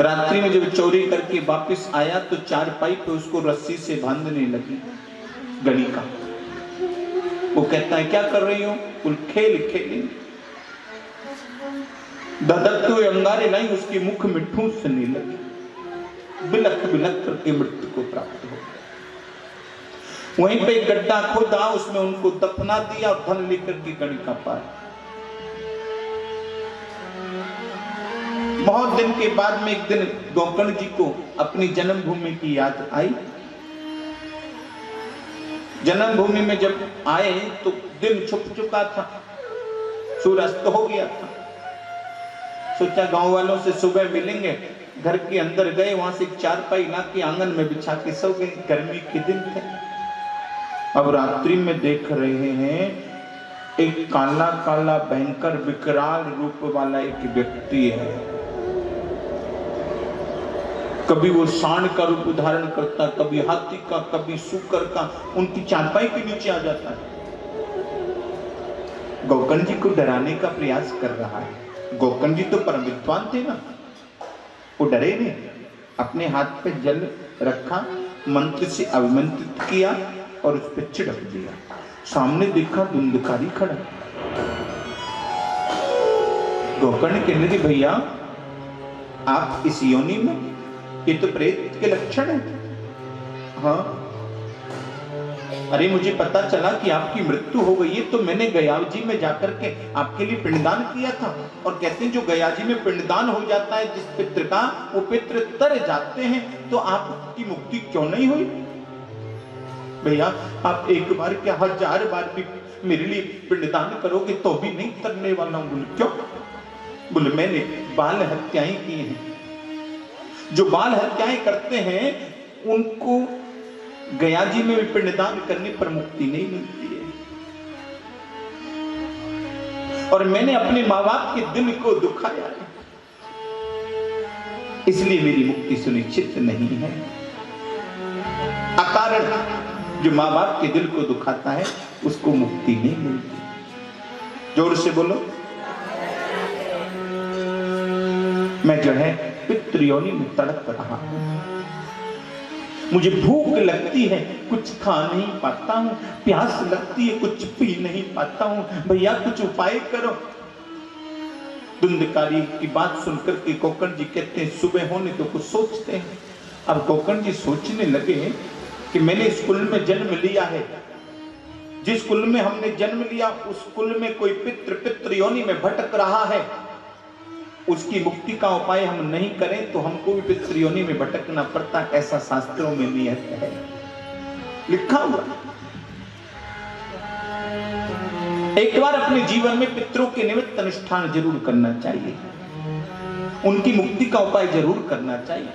Speaker 1: रात्रि में जब चोरी करके वापस आया तो चारपाई पे उसको रस्सी से बांधने लगी गणिका। वो कहता है क्या कर रही हो? कुल खेल खेली। ददकते हुए अंगारे लाई उसके मुख में ठूंसने लगी, बिलख बिलख करके मृत्यु को प्राप्त हो गया। वहीं पे एक गड्ढा खोदा, उसमें उनको दफना दिया और धन लेकर के गणिका पार। बहुत दिन के बाद में एक दिन गोकर्ण जी को अपनी जन्मभूमि की याद आई। जन्मभूमि में जब आए तो दिन छुप चुका था, सूर्यास्त हो गया था। सोचा गांव वालों से सुबह मिलेंगे। घर के अंदर गए, वहां से एक चारपाई ला के आंगन में बिछा के सो गए। गर्मी के दिन थे। अब रात्रि में देख रहे हैं एक काला काला भयंकर विकराल रूप वाला एक व्यक्ति है। कभी वो सांड का रूप धारण करता, कभी हाथी का, कभी सूकर का, उनकी चारपाई के नीचे आ जाता है। गोकर्ण जी को डराने का प्रयास कर रहा है। गोकर्ण जी तो परम विद्वान थे ना, वो डरे नहीं। अपने हाथ पे जल रखा, मंत्र से अभिमंत्रित किया और उस पर छिड़क दिया। सामने देखा धुंधकारी खड़ा। गोकर्ण कहने लगे भैया आप इस योनि में, ये तो प्रेत के लक्षण है। हाँ अरे मुझे पता चला कि आपकी मृत्यु हो गई है, तो मैंने गया जी में जाकर के आपके लिए पिंडदान किया था। और कहते हैं जो गया जी में पिंडदान हो जाता है जिस पितृ का, वो पितृ तर जाते हैं। तो आपकी मुक्ति क्यों नहीं हुई? भैया आप एक बार क्या 1000 बार भी मेरे लिए पिंडदान करोगे तो भी नहीं करने वाला हूं। क्यों? बोले मैंने बाल हत्याएं की हैं। जो बाल हत्याएं करते हैं उनको गया जी में भी पिंडदान करने पर मुक्ति नहीं मिलती है। और मैंने अपने माँ बाप के दिल को दुखाया है, इसलिए मेरी मुक्ति सुनिश्चित नहीं है। अकारण जो माँ बाप के दिल को दुखाता है उसको मुक्ति नहीं मिलती। जोर से बोलो। मैं जो है पितृयोनि में तड़प रहा हूं, मुझे भूख लगती है कुछ खा नहीं पाता हूं, प्यास लगती है कुछ पी नहीं पाता हूं, भैया कुछ उपाय करो। धुंधकारी की बात सुनकर के गोकर्ण जी कहते हैं सुबह होने तो कुछ सोचते हैं। अब गोकर्ण जी सोचने लगे कि मैंने इस कुल में जन्म लिया है, जिस कुल में हमने जन्म लिया उस कुल में कोई पितृ योनि में भटक रहा है, उसकी मुक्ति का उपाय हम नहीं करें तो हमको भी पितृ योनि में भटकना पड़ता, ऐसा शास्त्रों में नियत है, लिखा हुआ। एक बार अपने जीवन में पितरों के निमित्त अनुष्ठान जरूर करना चाहिए, उनकी मुक्ति का उपाय जरूर करना चाहिए।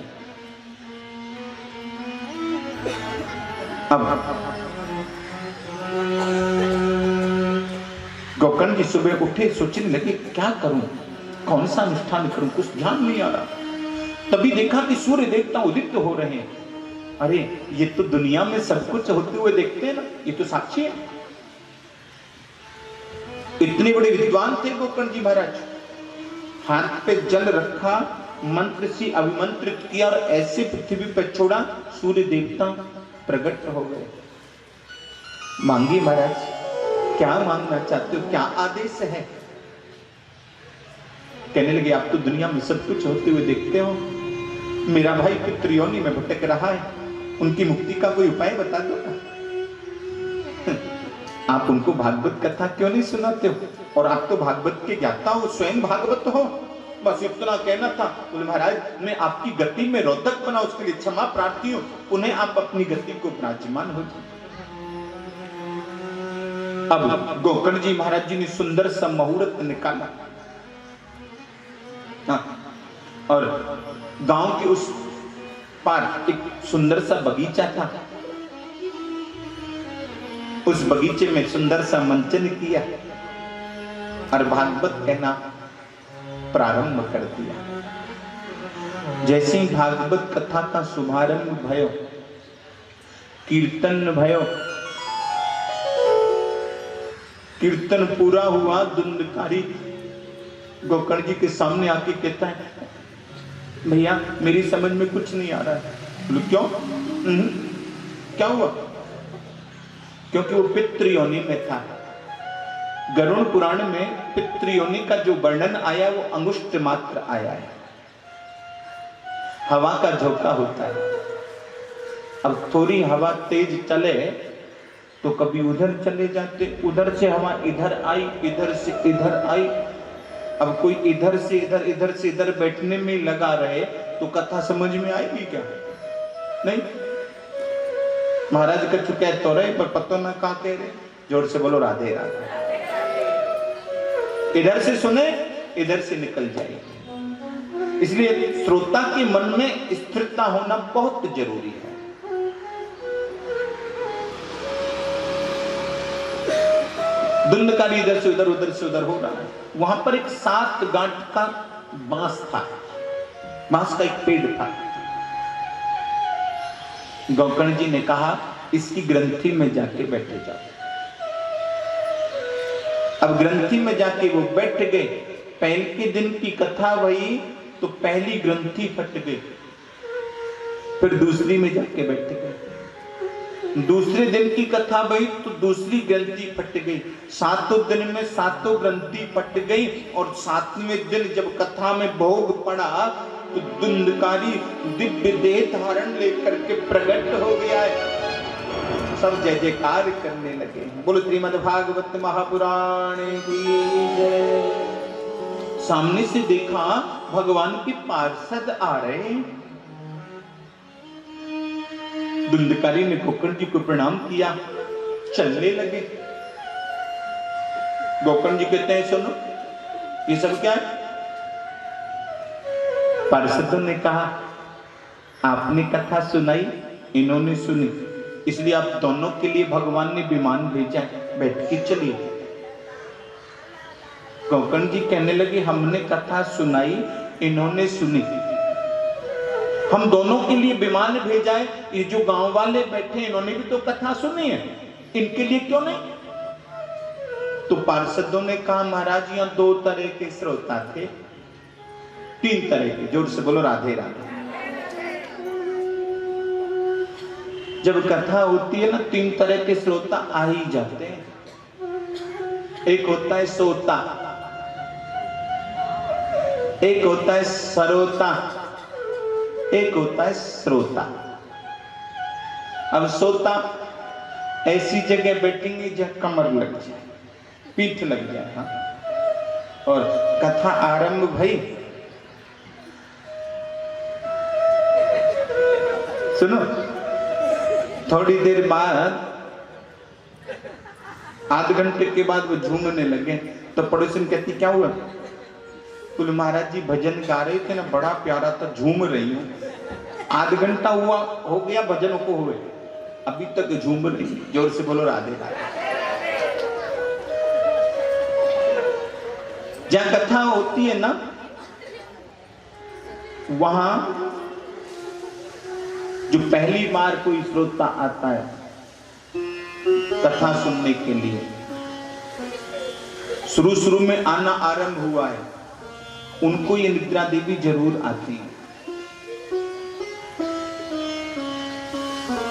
Speaker 1: अब गोकर्ण जी सुबह उठे, सोचने लगे क्या करूं, कौन सा अनुष्ठान करूं, कुछ ध्यान नहीं आ रहा। तभी देखा कि सूर्य देवता उदित हो रहे हैं। अरे ये तो दुनिया में सब कुछ होते हुए देखते हैं ना, ये तो साक्षी है। इतने बड़े विद्वान थे गोकर्ण जी महाराज। हाथ पे जल रखा, मंत्र से अभिमंत्रित किया और ऐसे पृथ्वी पर छोड़ा, सूर्य देवता प्रकट हो गए। मांगी महाराज, क्या मांगना चाहते हो, क्या आदेश है? कहने लगे आप तो दुनिया में सब कुछ होते हुए देखते हो, मेरा भाई पितृयोनि में भटक रहा है, उनकी मुक्ति का कोई उपाय बता दो ना। आप उनको भागवत कथा क्यों नहीं सुनाते हो? और आप तो भागवत के ज्ञाता हो, स्वयं भागवत हो। बस इतना कहना था। बोले महाराज मैं आपकी गति में रोधक बना, उसके लिए क्षमा प्रार्थी हूं, उन्हें आप अपनी गति को विराजमान हो जाए। अब गोकर्ण जी महाराज जी ने सुंदर सा मुहूर्त निकाला। और गांव के उस पार एक सुंदर सा बगीचा था, उस बगीचे में सुंदर सा मंचन किया और भागवत कहना प्रारंभ कर दिया। जैसे ही भागवत कथा का शुभारंभ भयो, कीर्तन भयो, कीर्तन पूरा हुआ, धुंधकारी गोकर्ण जी के सामने आके कहता है भैया मेरी समझ में कुछ नहीं आ रहा है। बोलो क्यों? क्या हुआ? क्योंकि वो पितृयोनि में था। गरुड़ पुराण में पितृयोनि का जो वर्णन आया वो अंगुष्ठ मात्र आया है, हवा का झोंका होता है। अब थोड़ी हवा तेज चले तो कभी उधर चले जाते, उधर से हवा इधर आई, इधर से इधर आई। अब कोई इधर से इधर, इधर से इधर बैठने में लगा रहे तो कथा समझ में आएगी क्या? नहीं। महाराज कछु कह तो रहे पर पतो ना कहा कह रहे। जोर से बोलो राधे राधे। इधर से सुने, इधर से निकल जाए। इसलिए श्रोता के मन में स्थिरता होना बहुत जरूरी है। धुंधकारी इधर से उधर, उधर से उधर हो रहा है। वहां पर एक 7 गांठ का बांस था, बांस का एक पेड़ था। गोकर्ण जी ने कहा इसकी ग्रंथि में जाके बैठे जाओ। अब ग्रंथि में जाके वो बैठ गए। पहले दिन की कथा वही तो पहली ग्रंथि फट गई, फिर दूसरी में जाके बैठ गए। दूसरे दिन की कथा वही तो दूसरी ग्रंथि फट गई। 7 दिन में 7 ग्रंथि फट गई और 7वें दिन जब कथा में भोग पड़ा तो धुंधकारी दिव्य देह धारण लेकर के प्रकट हो गया है। सब जय जयकार करने लगे। बोलो श्रीमद् भागवत महापुराण की जय। सामने से देखा भगवान के पार्षद आ रहे। धुंधकारी ने गोकर्ण जी को प्रणाम किया, चलने लगे। गोकर्ण जी कहते हैं सुनो ये सब क्या है? पार्षदों ने कहा आपने कथा सुनाई, इन्होंने सुनी, इसलिए आप दोनों के लिए भगवान ने विमान भेजा, बैठ के चलिए। कोकण जी कहने लगे हमने कथा सुनाई, इन्होंने सुनी, हम दोनों के लिए विमान भेजा है। ये जो गांव वाले बैठे इन्होंने भी तो कथा सुनी है, इनके लिए क्यों नहीं? तो पार्षदों ने कहा महाराज यहाँ 2 तरह के श्रोता थे, 3 तरह के, जोर से बोलो राधे राधे। जब कथा होती है ना 3 तरह के श्रोता आ ही जाते हैं। एक होता है सोता, एक होता है सरोता, एक होता है श्रोता। अब सोता ऐसी जगह बैठेंगे जहां कमर लग जाए, पीठ लग जाए, हाँ? और कथा आरंभ भई, सुनो, थोड़ी देर बाद आध घंटे के बाद वो झूमने लगे, तो पड़ोसी कहती क्या हुआ? बोले महाराज जी भजन गा रहे थे ना, बड़ा प्यारा था, झूम रही हूँ। आध घंटा हुआ हो गया भजनों को हुए, अभी तक झूम रही। जोर से बोलो राधे राधे। जहां कथा होती है ना, वहां जो पहली बार कोई श्रोता आता है कथा सुनने के लिए, शुरू में आना आरंभ हुआ है, उनको ये निद्रा देवी जरूर आती है।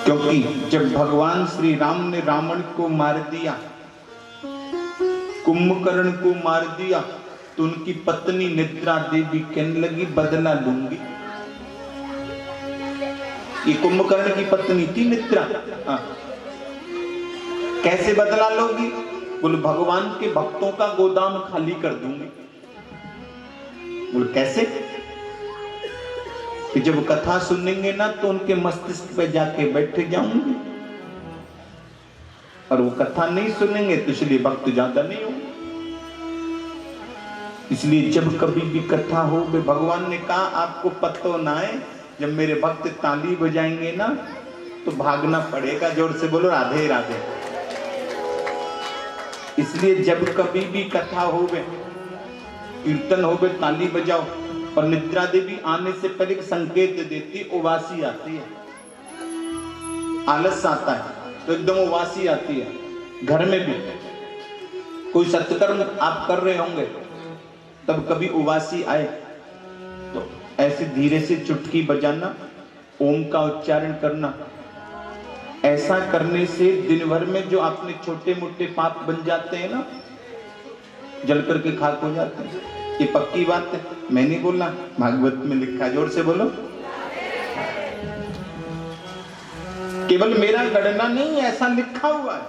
Speaker 1: क्योंकि जब भगवान श्री राम ने रावण को मार दिया, कुंभकर्ण को मार दिया, तो उनकी पत्नी निद्रा देवी कहने लगी बदला लूंगी। ये कुंभकर्ण की पत्नी थी निद्रा। कैसे बदला लोगी? बोले भगवान के भक्तों का गोदाम खाली कर दूंगी। बोले कैसे? कि जब कथा सुनेंगे ना तो उनके मस्तिष्क पे जाके बैठ जाऊंगी, और वो कथा नहीं सुनेंगे तो इसलिए भक्त ज्यादा नहीं होंगे। इसलिए जब कभी भी कथा हो, भगवान ने कहा आपको पत्तो ना है, जब मेरे भक्त ताली बजाएंगे ना तो भागना पड़ेगा। जोर से बोलो राधे राधे। इसलिए जब कभी भी कथा हो, कीर्तन हो, ताली बजाओ। और निद्रा देवी आने से पहले संकेत देती, उवासी आती है, आलस आता है तो एकदम उवासी आती है। घर में भी कोई सत्कर्म आप कर रहे होंगे, तब कभी उवासी आए तो ऐसे धीरे से चुटकी बजाना, ओम का उच्चारण करना। ऐसा करने से दिन भर में जो आपने छोटे मोटे पाप बन जाते हैं ना, जल करके खाक हो जाते हैं। ये पक्की बात है, मैं नहीं बोलना, भागवत में लिखा। जोर से बोलो। केवल मेरा गणना नहीं, ऐसा लिखा हुआ है।